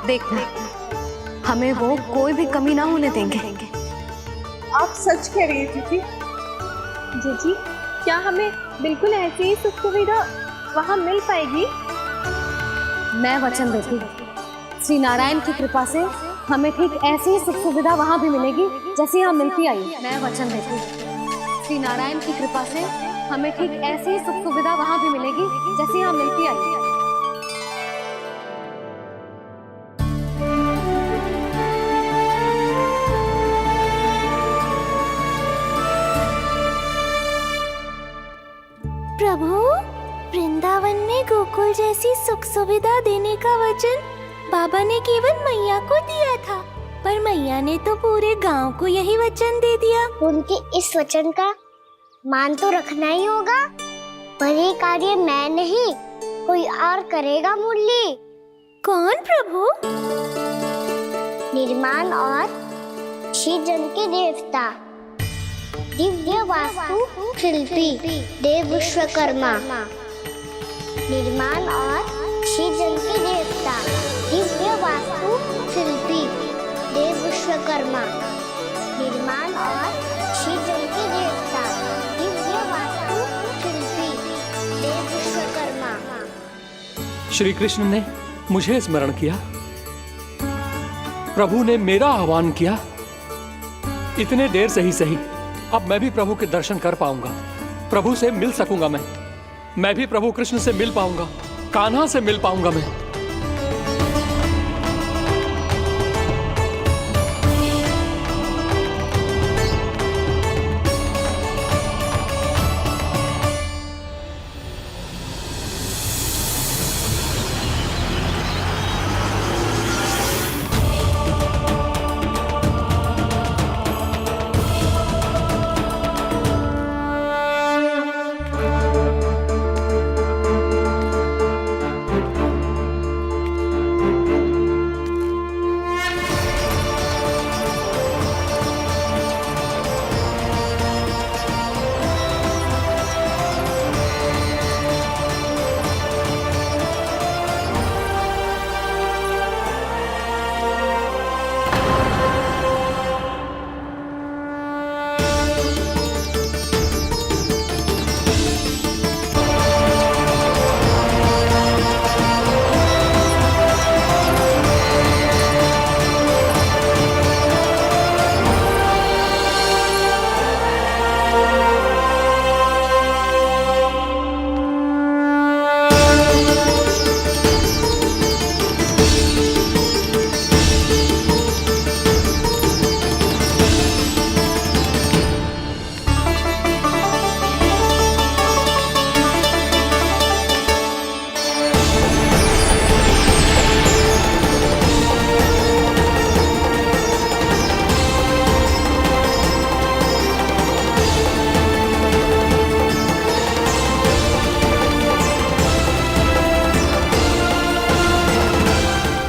Speaker 4: देखना हमें वो कोई भी कमी ना होने देंगे।
Speaker 7: आप सच कह रही थी जीजी?
Speaker 2: जीजी, क्या हमें बिल्कुल ऐसी ही सुख सुविधा वहाँ मिल पाएगी?
Speaker 4: मैं वचन देती हूँ श्री नारायण की कृपा से हमें ठीक ऐसी ही सुख सुविधा वहाँ भी मिलेगी जैसी यहाँ मिलती आई है। मैं वचन देती हूँ, श्री नारायण की कृपा से हमें ठीक ऐसी ही सुख सुविधा वहाँ भी मिलेगी जैसी यहाँ मिलती आई है।
Speaker 2: प्रभु, वृंदावन में गोकुल जैसी सुख सुविधा देने का वचन बाबा ने केवल मैया को दिया था, पर मैया ने तो पूरे गांव को यही वचन दे दिया।
Speaker 9: उनके इस वचन का मान तो रखना ही होगा, पर ये कार्य मैं नहीं कोई और करेगा। मुरली
Speaker 2: कौन प्रभु?
Speaker 9: निर्माण और सृजन के देवता, दिव्य वास्तु शिल्पी देव विश्वकर्मा। निर्माण और सृजन के देवता, दिव्य वास्तु शिल्पी देव विश्वकर्मा। निर्माण और सृजन के देवता, दिव्य वास्तु शिल्पी देव विश्वकर्मा।
Speaker 6: श्री कृष्ण ने मुझे स्मरण किया, प्रभु ने मेरा आह्वान किया। इतने देर से ही सही, अब मैं भी प्रभु के दर्शन कर पाऊंगा, प्रभु से मिल सकूंगा। मैं भी प्रभु कृष्ण से मिल पाऊंगा, कान्हा से मिल पाऊंगा मैं।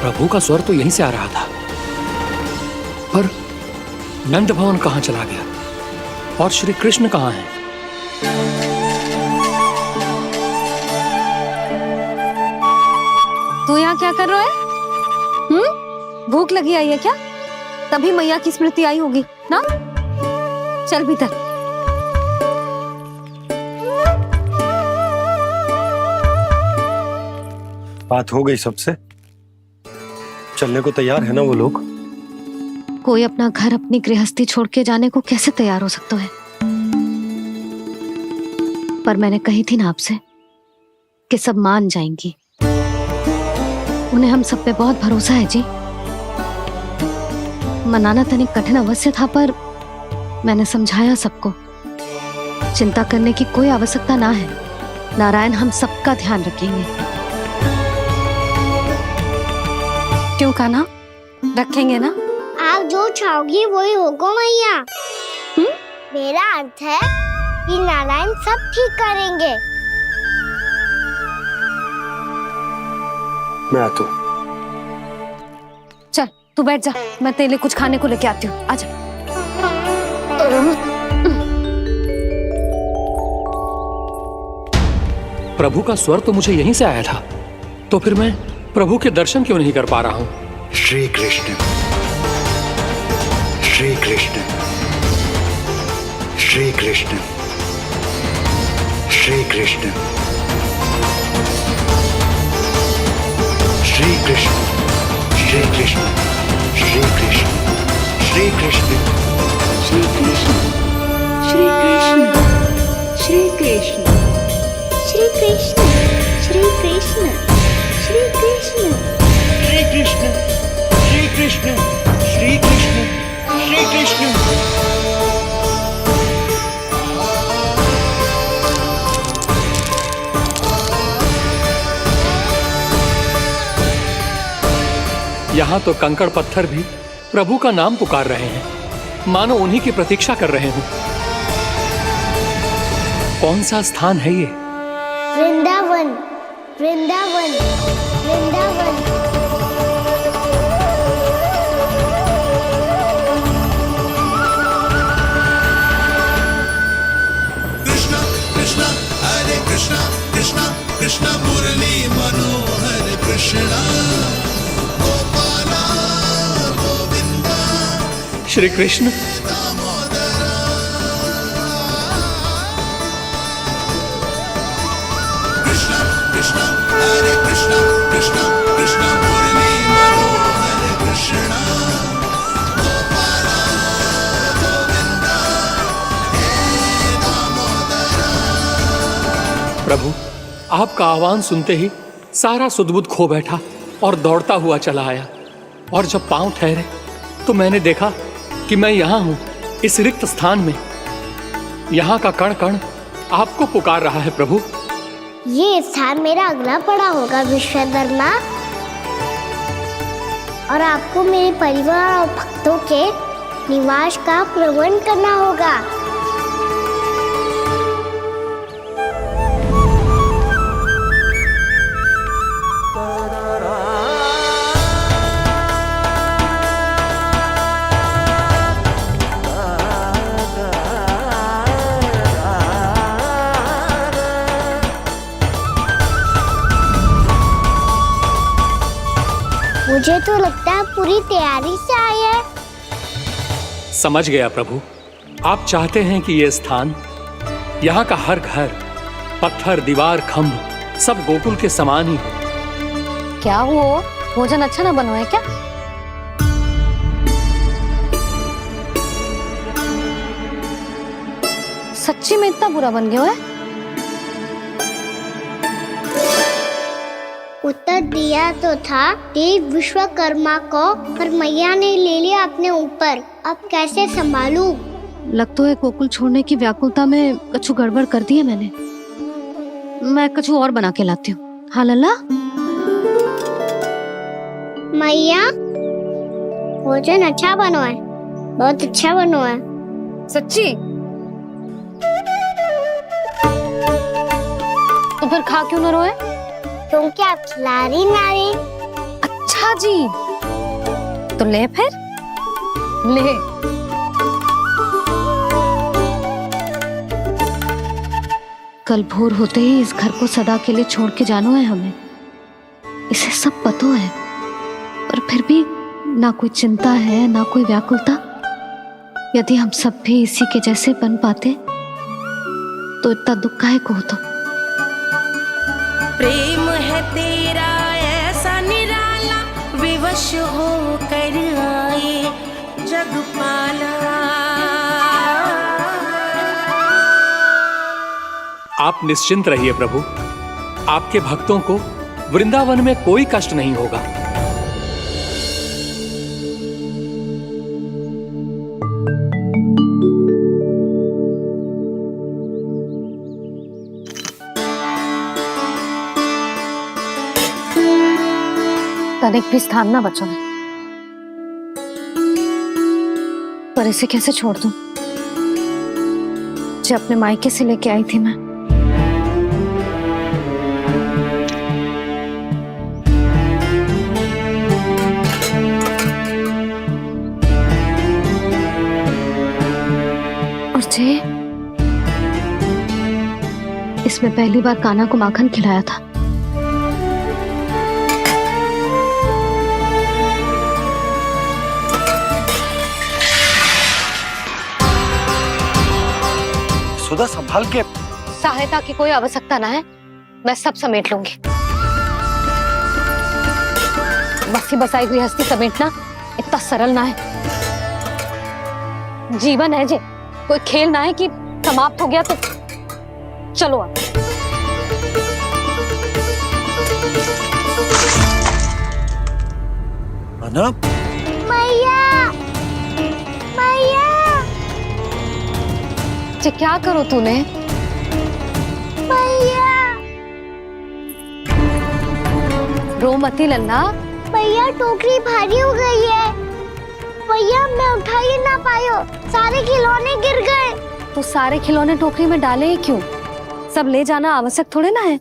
Speaker 6: प्रभु का स्वर तो यहीं से आ रहा था, पर नंद भवन कहां चला गया और श्री कृष्ण कहां हैं?
Speaker 4: तू यहाँ क्या कर रहा है? भूख लगी आई है क्या? तभी मैया की स्मृति आई होगी ना? चल भीतर।
Speaker 8: बात हो गई सबसे? चलने को तैयार है ना वो लोग?
Speaker 4: कोई अपना घर अपनी गृहस्थी छोड़ के जाने को कैसे तैयार हो सकता है? पर मैंने कही थी ना आपसे कि सब मान जाएंगी। उन्हें हम सब पे बहुत भरोसा है जी। मनाना तनिक कठिन अवश्य था, पर मैंने समझाया सबको। चिंता करने की कोई आवश्यकता ना है, नारायण हम सबका ध्यान रखेंगे। क्यों कान्हा, रखेंगे ना?
Speaker 9: आप जो चाहोगी वही होगा मैया। मेरा अर्थ है कि नारायण सब ठीक करेंगे।
Speaker 8: मैं आता हूँ।
Speaker 4: चल तू बैठ जा, मैं तेरे लिए कुछ खाने को लेके आती हूँ। आजा।
Speaker 6: प्रभु का स्वर तो मुझे यहीं से आया था, तो फिर मैं प्रभु के दर्शन क्यों नहीं कर पा रहा हूँ?
Speaker 5: श्री कृष्ण, श्री कृष्ण, श्री कृष्ण, श्री कृष्ण, श्री कृष्ण,
Speaker 1: श्री कृष्ण श्री कृष्ण श्री कृष्ण
Speaker 2: श्री कृष्ण श्री कृष्ण श्री कृष्ण श्री कृष्ण श्री कृष्ण श्री कृष्ण
Speaker 1: श्री कृष्ण श्री कृष्ण श्री कृष्ण श्री कृष्ण।
Speaker 6: यहाँ तो कंकड़ पत्थर भी प्रभु का नाम पुकार रहे हैं, मानो उन्हीं की प्रतीक्षा कर रहे हो। कौन सा स्थान है ये?
Speaker 9: वृंदावन वृंदावन वृंदावन।
Speaker 3: कृष्ण कृष्ण हरे कृष्ण कृष्ण कृष्ण मुरली मनोहर कृष्ण गोपाला गोविंदा
Speaker 6: श्री कृष्ण।
Speaker 3: कृष्ण कृष्ण हरे कृष्ण कृष्ण कृष्ण मुरली मनोहर कृष्ण गोपाला गोविंदा हे दामोदर।
Speaker 6: प्रभु, आपका आह्वान सुनते ही सारा सुध-बुध खो बैठा और दौड़ता हुआ चला आया। और जब पांव ठहरे तो मैंने देखा कि मैं यहाँ हूँ, इस रिक्त स्थान में। यहाँ का कण कण आपको पुकार रहा है प्रभु।
Speaker 9: ये स्थान मेरा अगला पड़ा होगा विश्वकर्मा, और आपको मेरे परिवार और भक्तों के निवास का प्रबंध करना होगा। मुझे तो लगता है पूरी तैयारी से आए हैं।
Speaker 6: समझ गया प्रभु, आप चाहते हैं कि ये स्थान, यहाँ का हर घर, पत्थर, दीवार, खम्भ सब गोकुल के समान ही हो।
Speaker 4: क्या हुआ? भोजन अच्छा ना बना है क्या? सच्ची में इतना बुरा बन गया है?
Speaker 9: उत्तर दिया तो था देव विश्वकर्मा को, पर मैया ने ले लिया अपने ऊपर। अब कैसे संभालूं?
Speaker 4: लग तो है गोकुल छोड़ने की व्याकुलता में कछु गड़बड़ कर दी है मैंने। मैं कछु और बना के लाती हूँ। हाँ लल्ला?
Speaker 9: मैया, भोजन अच्छा बनो है, बहुत अच्छा बनो है।
Speaker 4: सच्ची? तो फिर खा क्यों न रोए?
Speaker 9: तुम क्या खिलाड़ी नारी?
Speaker 4: अच्छा जी, तो ले फिर ले। कल भोर होते ही इस घर को सदा के लिए छोड़ के जाना है हमें। इसे सब पता है, पर फिर भी ना कोई चिंता है ना कोई व्याकुलता। यदि हम सब भी इसी के जैसे बन पाते तो इतना दुख काहे को होता।
Speaker 2: प्रेम है तेरा ऐसा निराला, विवश हो कर आए जगपाला।
Speaker 6: आप निश्चिंत रहिए प्रभु, आपके भक्तों को वृंदावन में कोई कष्ट नहीं होगा।
Speaker 4: तनिक भी स्थान ना बचो है, पर इसे कैसे छोड़ दूं? जो अपने मायके से लेके आई थी मैं। और जे इसमें पहली बार कान्हा को माखन खिलाया था।
Speaker 1: सुधा, संभाल के।
Speaker 4: सहायता की कोई आवश्यकता ना है, मैं सब समेट लूंगी। बसी बसाई गृहस्थी समेटना इतना सरल ना है। जीवन है जे, कोई खेल ना है कि समाप्त हो गया तो चलो आप।
Speaker 8: अनब,
Speaker 9: मैया मैया
Speaker 4: जे क्या करो तूने?
Speaker 9: मैया
Speaker 4: रो मती लल्ला।
Speaker 9: भैया टोकरी भारी हो गई है। भैया मैं उठा ही ना पायो, सारे खिलौने गिर गए।
Speaker 4: तो सारे खिलौने टोकरी में डाले ही क्यों? सब ले जाना आवश्यक थोड़े ना है।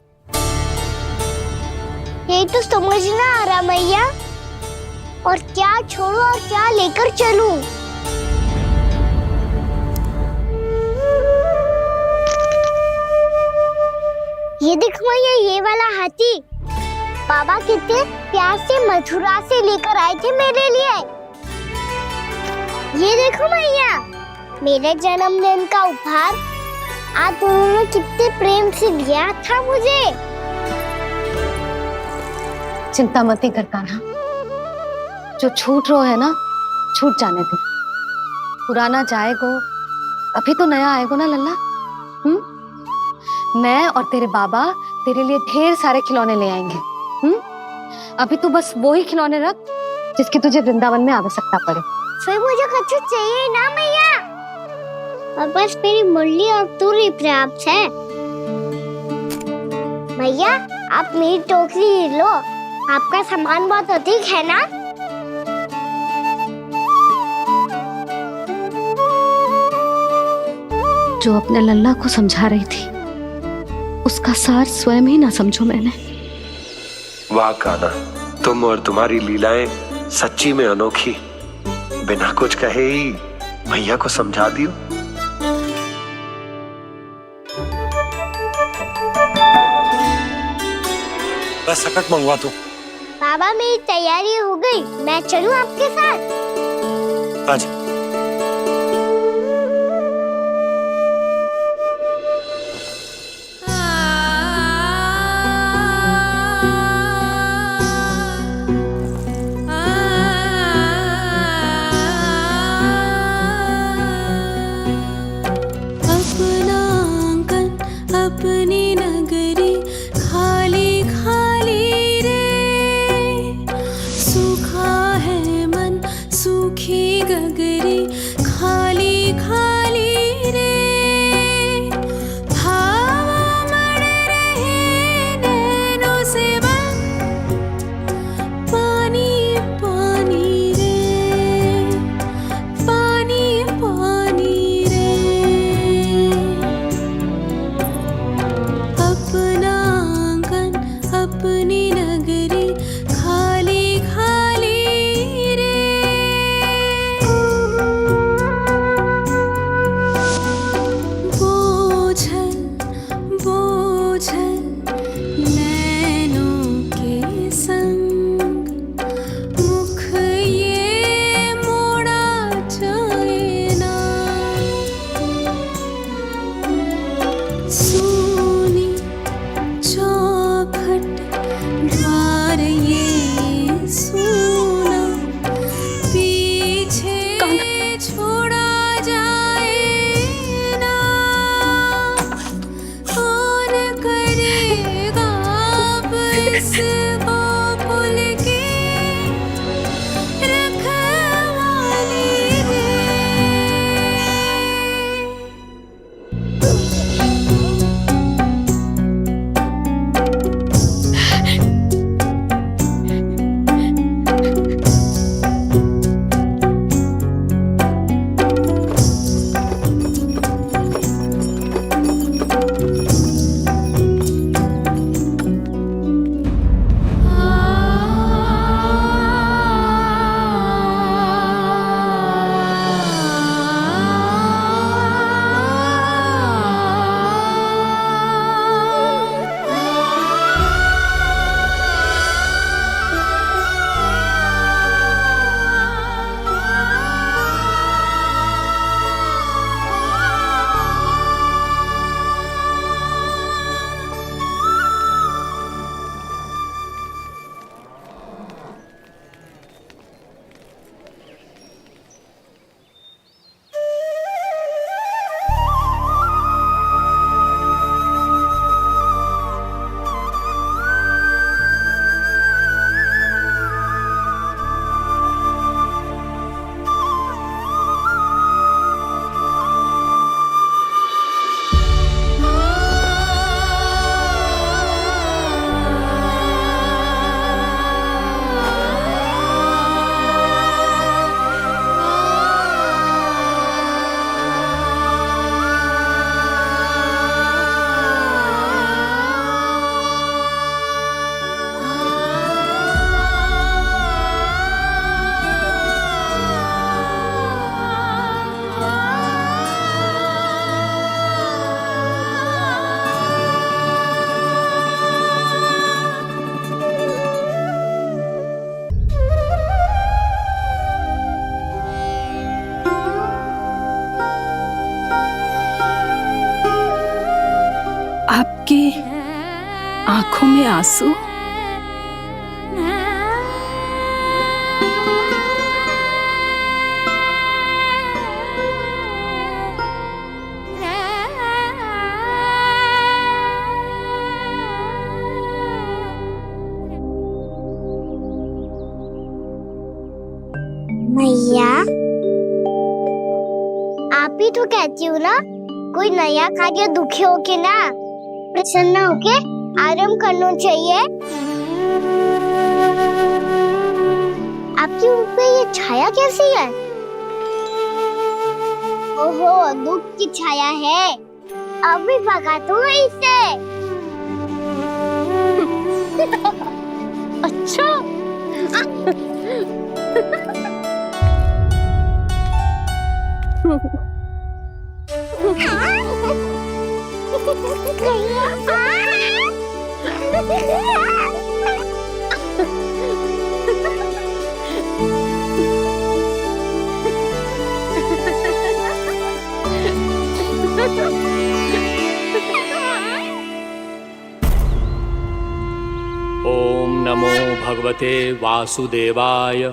Speaker 9: यही तो समझ ना आ रहा मैया, और क्या छोड़ू और क्या लेकर चलूं? ये देखो मैया, ये वाला हाथी बाबा कितने प्यार से मथुरा से लेकर आए थे मेरे लिए। ये देखो मैया, मेरे जन्मदिन का उपहार आप दोनों ने कितने प्रेम से दिया था मुझे।
Speaker 4: चिंता मती कर कान्हा, जो छूट रो है ना छूट जाने दे। पुराना जाएगो, अभी तो नया आएगो ना लल्ला। मैं और तेरे बाबा तेरे लिए ढेर सारे खिलौने ले आएंगे। अभी तू बस वो ही खिलौने रख जिसकी तुझे वृंदावन में आवश्यकता पड़े।
Speaker 9: फिर मुझे कुछ चाहिए ना मैया, और बस मेरी मुरली और तूरी पर्याप्त है। भैया आप मेरी टोकरी लो, आपका सामान बहुत अधिक है ना।
Speaker 4: जो अपने लल्ला को समझा रही थी उसका सार स्वयं ही ना समझो मैंने।
Speaker 1: वाह कान्हा, तुम और तुम्हारी लीलाएं सच्ची में अनोखी। बिना कुछ कहे ही भैया को समझा दियो।
Speaker 8: बस सकट मंगवा दो।
Speaker 9: बाबा मेरी तैयारी हो गई, मैं चलूं आपके साथ?
Speaker 8: आजा।
Speaker 2: अपना आंगन अपनी नगरी खाली खाली रे, सूखा है मन सूखी गगरी खाली खाली रे, हवा मर रहे नैनों से बन पानी पानी रे, पानी पानी रे। अपना
Speaker 7: आपकी आंखों में आंसू?
Speaker 9: मैया, आप ही तो कहती हो ना, कोई नया कार्य दुखी होके ना प्रसन्न होके आराम करना चाहिए। आपकी मुख पे ये छाया कैसी है? ओहो, दुख की छाया है। अभी भगा दूं इसे।
Speaker 4: अच्छा।
Speaker 6: ओम नमो भगवते वासुदेवाय।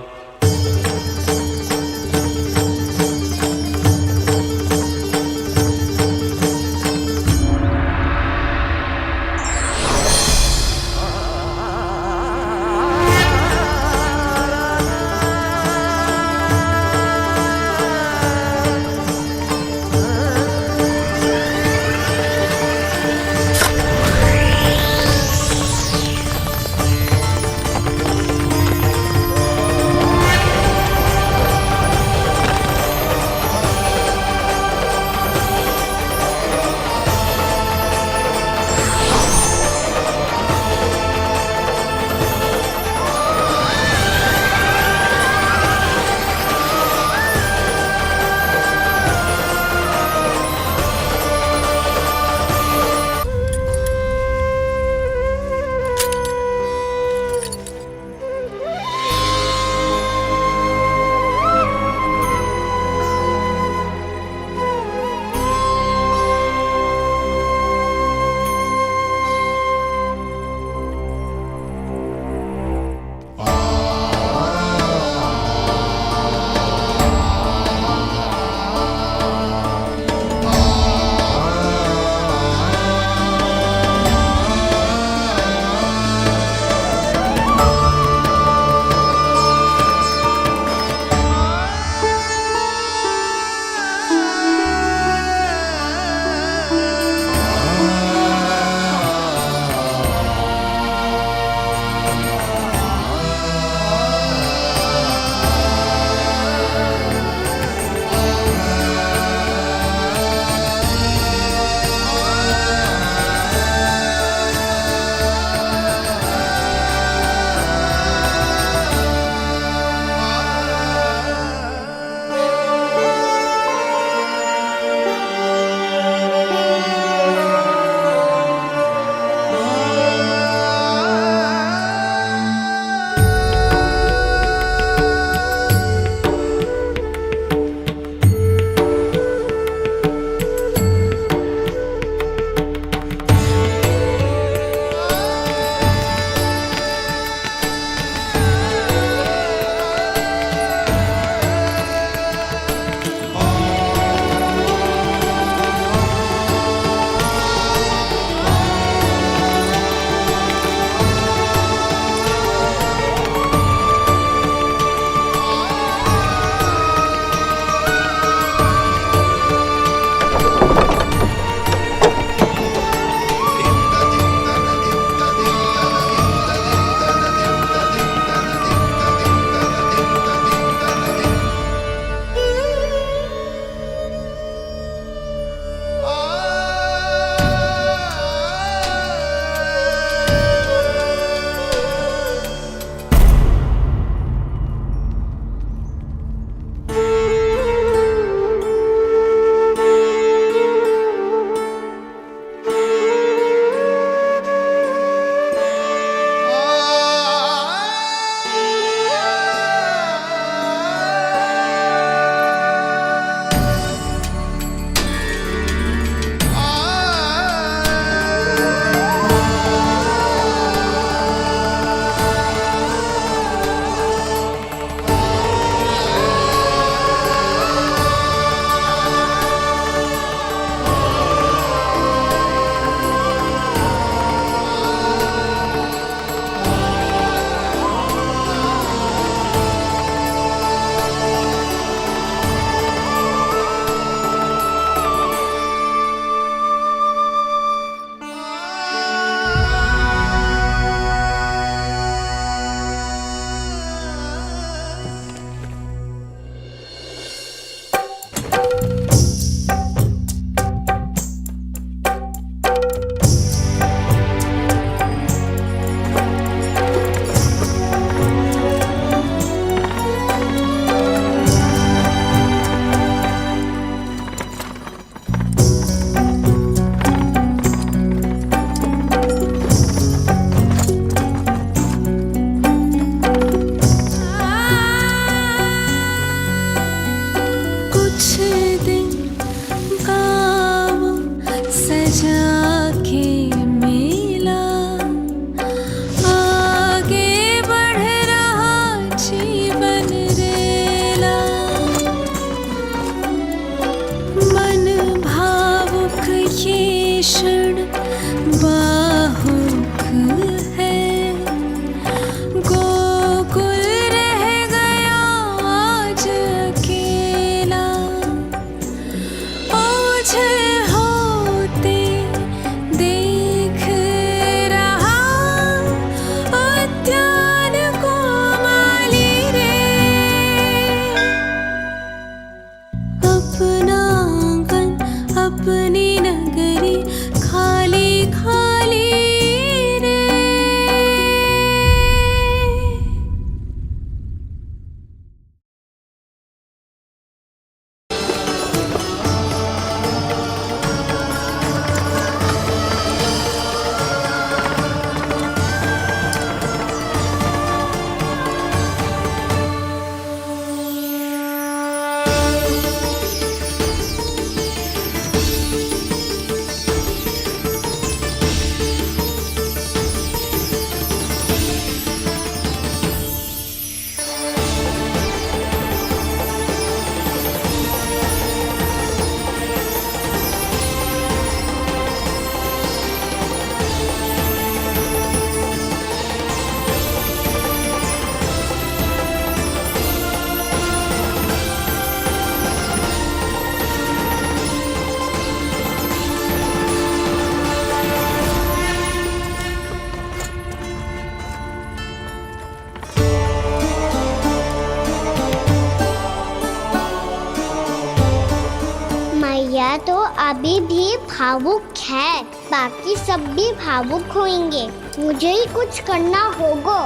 Speaker 9: तो अभी भी भावुक है, बाकी सब भी भावुक होंगे। मुझे ही कुछ करना होगा।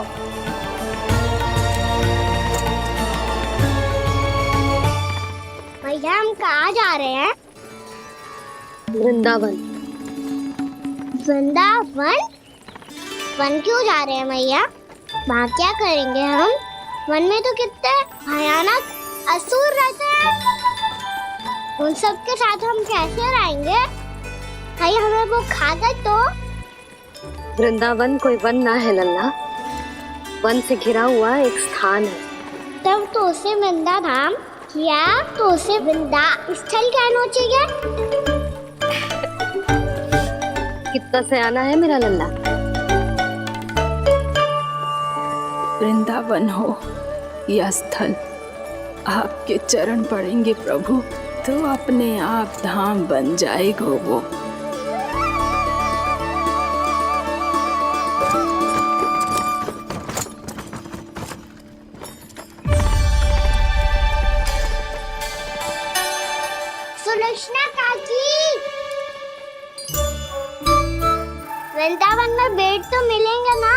Speaker 9: भैया हम कहाँ जा रहे हैं?
Speaker 4: वृंदावन।
Speaker 9: वृंदावन? वन क्यों जा रहे हैं भैया? वहाँ क्या करेंगे हम? वन में तो कितने भयानक असुर रहते हैं। उन सब के साथ हम कैसे रहेंगे? भाई हमें वो खा गए तो?
Speaker 4: वृंदावन कोई वन ना है लल्ला, वन से घिरा हुआ एक स्थान है।
Speaker 9: तब तो उसे वृंदा धाम या तो उसे वृंदा स्थल कहना चाहिए।
Speaker 4: कितना सयाना है मेरा लल्ला।
Speaker 7: वृंदावन हो या स्थल, आपके चरण पड़ेंगे प्रभु तो अपने आप धाम बन जाएगा वो।
Speaker 9: सुलक्षणा काकी, वृंदावन में बेट तो मिलेंगे ना?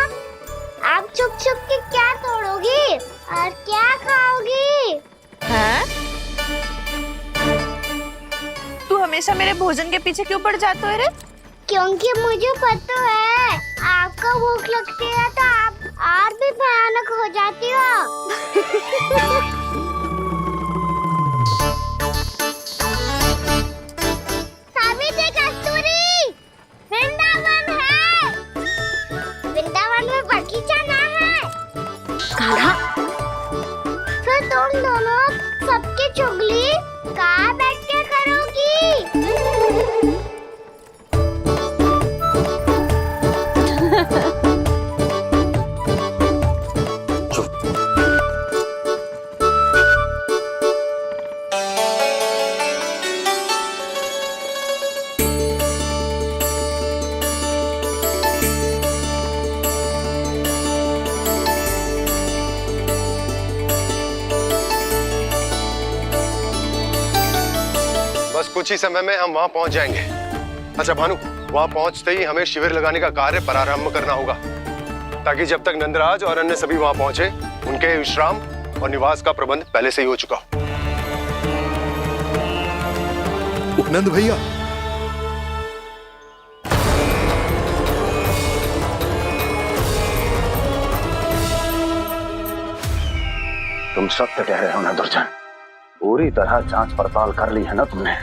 Speaker 9: आप छुप छुप के क्या तोड़ोगी और क्या खाओगी?
Speaker 7: हाँ? तू हमेशा मेरे भोजन के पीछे क्यों पड़ जाते हो रे?
Speaker 9: क्योंकि मुझे पता है आपको भूख लगती है तो आप और भी भयानक हो जाती हो। सावित्री, कस्तूरी, वृंदावन है। वृंदावन में बगीचा ना है।
Speaker 4: कान्हा,
Speaker 9: फिर तुम दोनों सबकी चुगली कहाँ बैठ के करोगी?
Speaker 10: बस कुछ ही समय में हम वहां पहुंच जाएंगे। अच्छा भानु, वहां पहुंचते ही हमें शिविर लगाने का कार्य प्रारंभ करना होगा, ताकि जब तक नंदराज और अन्य सभी वहां पहुंचे उनके विश्राम और निवास का प्रबंध पहले से ही हो चुका हो।
Speaker 3: नंद भैया,
Speaker 12: तुम सत्य कह रहे हो ना दुर्जन, पूरी तरह जांच पड़ताल कर ली है ना तुमने?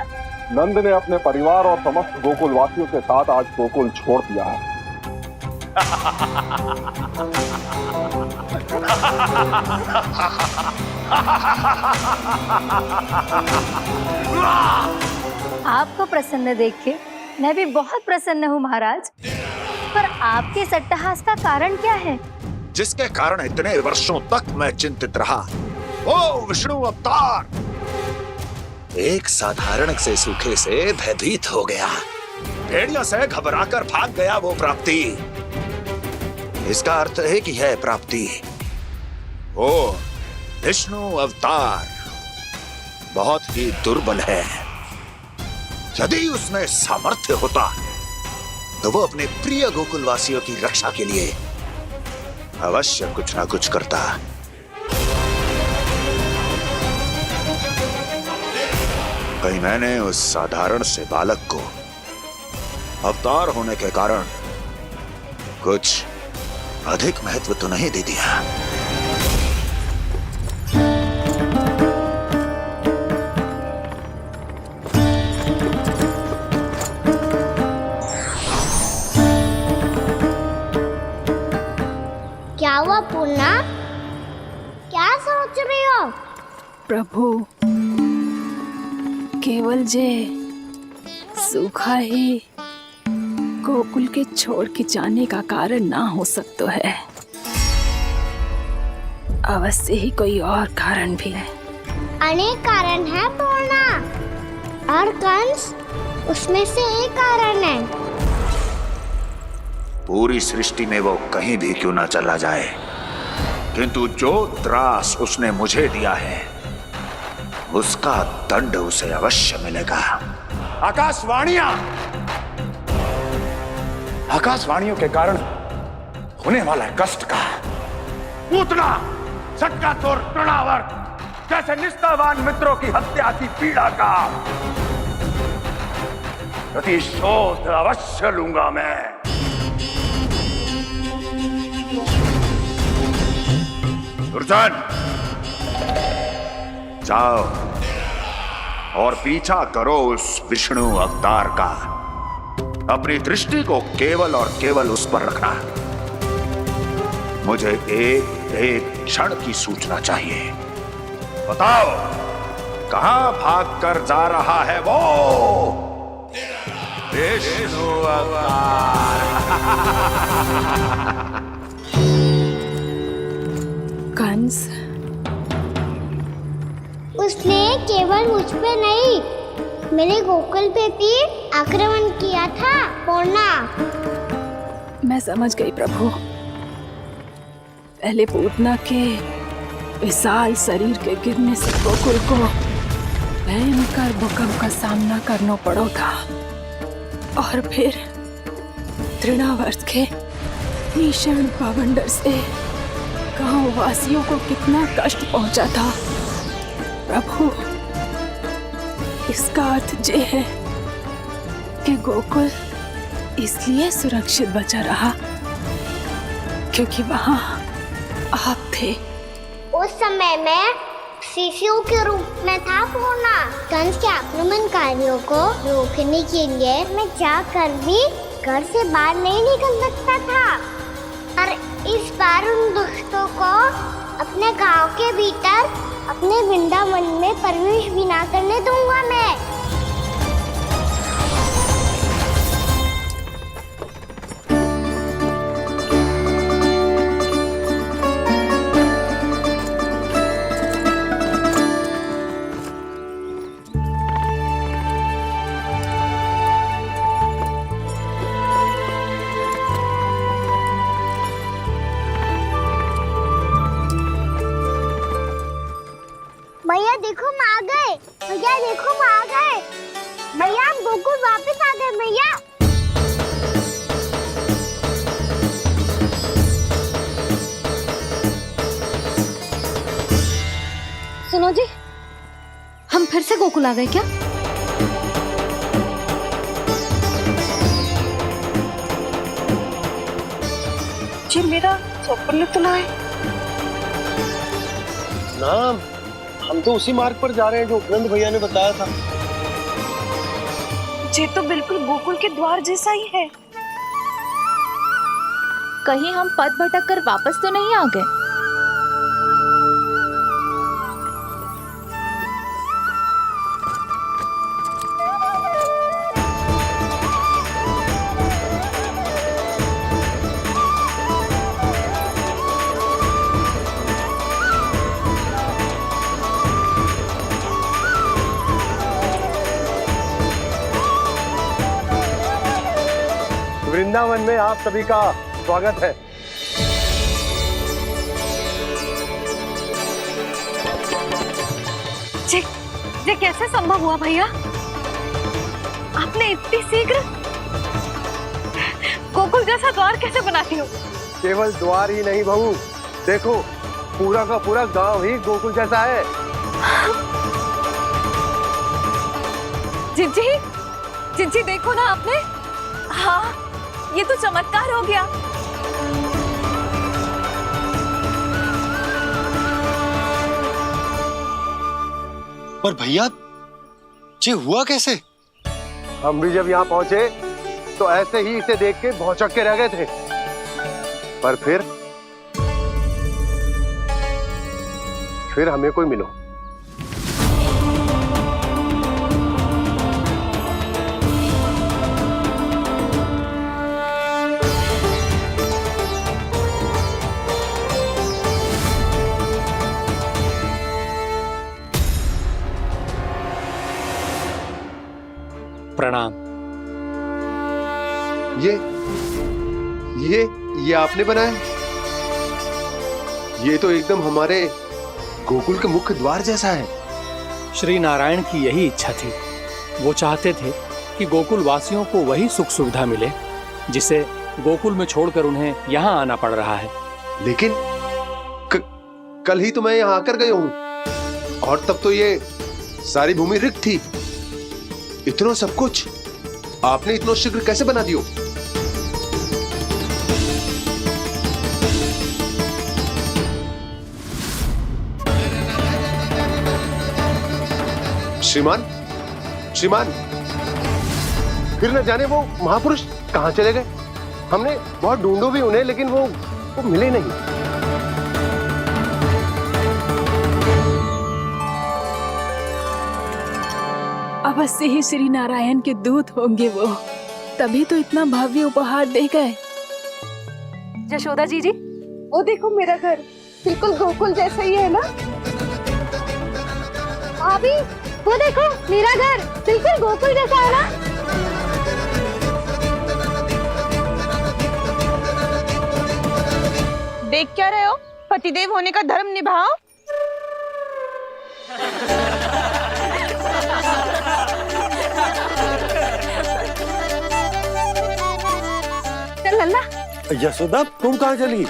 Speaker 8: नंद ने अपने परिवार और समस्त गोकुल वासियों के साथ आज गोकुल छोड़ दिया है।
Speaker 14: आपको प्रसन्न देख के मैं भी बहुत प्रसन्न हूँ महाराज, पर आपके इस अट्टहास का कारण क्या है?
Speaker 3: जिसके कारण इतने वर्षों तक मैं चिंतित रहा, ओ विष्णु अवतार, एक साधारण से सूखे से भयभीत हो गया, भेड़ियों से घबराकर भाग गया वो प्राप्ति। इसका अर्थ है कि है प्राप्ति ओ विष्णु अवतार बहुत ही दुर्बल है। यदि उसमें सामर्थ्य होता तो वो अपने प्रिय गोकुलवासियों की रक्षा के लिए अवश्य कुछ ना कुछ करता। कहीं मैंने उस साधारण से बालक को अवतार होने के कारण कुछ अधिक महत्व तो नहीं दे दिया।
Speaker 9: क्या हुआ पूर्णा? क्या सोच रही हो?
Speaker 7: प्रभु, केवल जे सूखा ही गोकुल के छोड़ के जाने का कारण ना हो सकता है, अवश्य ही कोई और कारण भी है।
Speaker 9: अनेक कारण है पूर्णा, और कंस उसमें से एक कारण है।
Speaker 3: पूरी सृष्टि में वो कहीं भी क्यों ना चला जाए, किंतु जो त्रास उसने मुझे दिया है उसका दंड उसे अवश्य मिलेगा। आकाशवाणियों के कारण होने वाला है कष्ट का, पूतना, सटका चोर, तृणावर, जैसे निष्ठावान मित्रों की हत्या की पीड़ा का प्रतिशोध अवश्य लूंगा मैं। दुर्जन, जाओ और पीछा करो उस विष्णु अवतार का। अपनी दृष्टि को केवल और केवल उस पर रखना। मुझे एक एक क्षण की सूचना चाहिए। बताओ, कहां भागकर जा रहा है वो विष्णु अवतार?
Speaker 7: कंस,
Speaker 9: उसने केवल मुझ पे नहीं, मेरे गोकुल पे भी आक्रमण किया था। पूर्णा,
Speaker 7: मैं समझ गई प्रभु। पहले पूतना के विशाल शरीर के गिरने से गोकुल को भयंकर भूकंप का सामना करना पड़ा था, और फिर तृणावर्त के भीषण पावंडर से गांव वासियों को कितना कष्ट पहुंचा था। प्रभु, इसका अर्थ ये है कि गोकुल इसलिए सुरक्षित बचा रहा क्योंकि वहां आप थे।
Speaker 9: उस समय मैं शिशु के रूप में था पूर्णा। कंस के आक्रमणकारियों को रोकने के लिए मैं जाकर भी घर से बाहर नहीं निकल सकता था, और इस बार उन दुष्टों को अपने गांव के भीतर, अपने वृंदावन में प्रवेश भी ना करने दूंगा मैं। भैया देखो हम आ गए, भैया देखो हम आ गए, भैया हम गोकुल वापस आ गए भैया।
Speaker 4: सुनो जी, हम फिर से गोकुल आ गए क्या?
Speaker 11: जी मेरा स्वप्न तो ना है।
Speaker 8: ना, हम तो उसी मार्ग पर जा रहे हैं जो उपनंद भैया ने बताया था।
Speaker 7: ये तो बिल्कुल गोकुल के द्वार जैसा ही है।
Speaker 15: कहीं हम पथ भटक कर वापस तो नहीं आ गए?
Speaker 8: वृंदावन में आप सभी का स्वागत है।
Speaker 4: ये कैसे संभव हुआ भैया? आपने इतनी शीघ्र गोकुल जैसा द्वार कैसे बनाती हो?
Speaker 8: केवल द्वार ही नहीं बहू, देखो पूरा का पूरा गांव ही गोकुल जैसा है।
Speaker 15: जिज्जी, जिज्जी देखो ना आपने। हाँ, ये तो चमत्कार हो गया।
Speaker 5: पर भैया, ये हुआ कैसे?
Speaker 8: हम भी जब यहाँ पहुंचे तो ऐसे ही इसे देख के भौचक के रह गए थे, पर फिर हमें कोई मिलो।
Speaker 6: प्रणाम।
Speaker 10: ये आपने बनाया? ये तो एकदम हमारे गोकुल के मुख्य द्वार जैसा है।
Speaker 6: श्री नारायण की यही इच्छा थी। वो चाहते थे कि गोकुल वासियों को वही सुख सुविधा मिले जिसे गोकुल में छोड़कर उन्हें यहाँ आना पड़ रहा है।
Speaker 10: लेकिन कल ही तो मैं यहाँ आकर गया हूँ और तब तो ये सारी भूमि रिक्त थी। इतना सब कुछ आपने इतना शीघ्र कैसे बना दियो? श्रीमान, श्रीमान, फिर न जाने वो महापुरुष कहां चले गए। हमने बहुत ढूंढो भी उन्हें, लेकिन वो मिले नहीं।
Speaker 7: अवश्य ही श्री नारायण के दूत होंगे वो, तभी तो इतना भव्य उपहार दे गए।
Speaker 15: यशोदा जी
Speaker 11: वो देखो मेरा घर बिल्कुल गोकुल जैसा ही है ना।
Speaker 9: भाभी वो देखो मेरा घर बिल्कुल गोकुल जैसा है ना।
Speaker 7: देख क्या रहे हो? पतिदेव होने का धर्म निभाओ।
Speaker 15: चल लल्ला,
Speaker 8: यशोदा तुम कहाँ चली?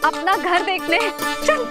Speaker 15: अपना घर देखने चल।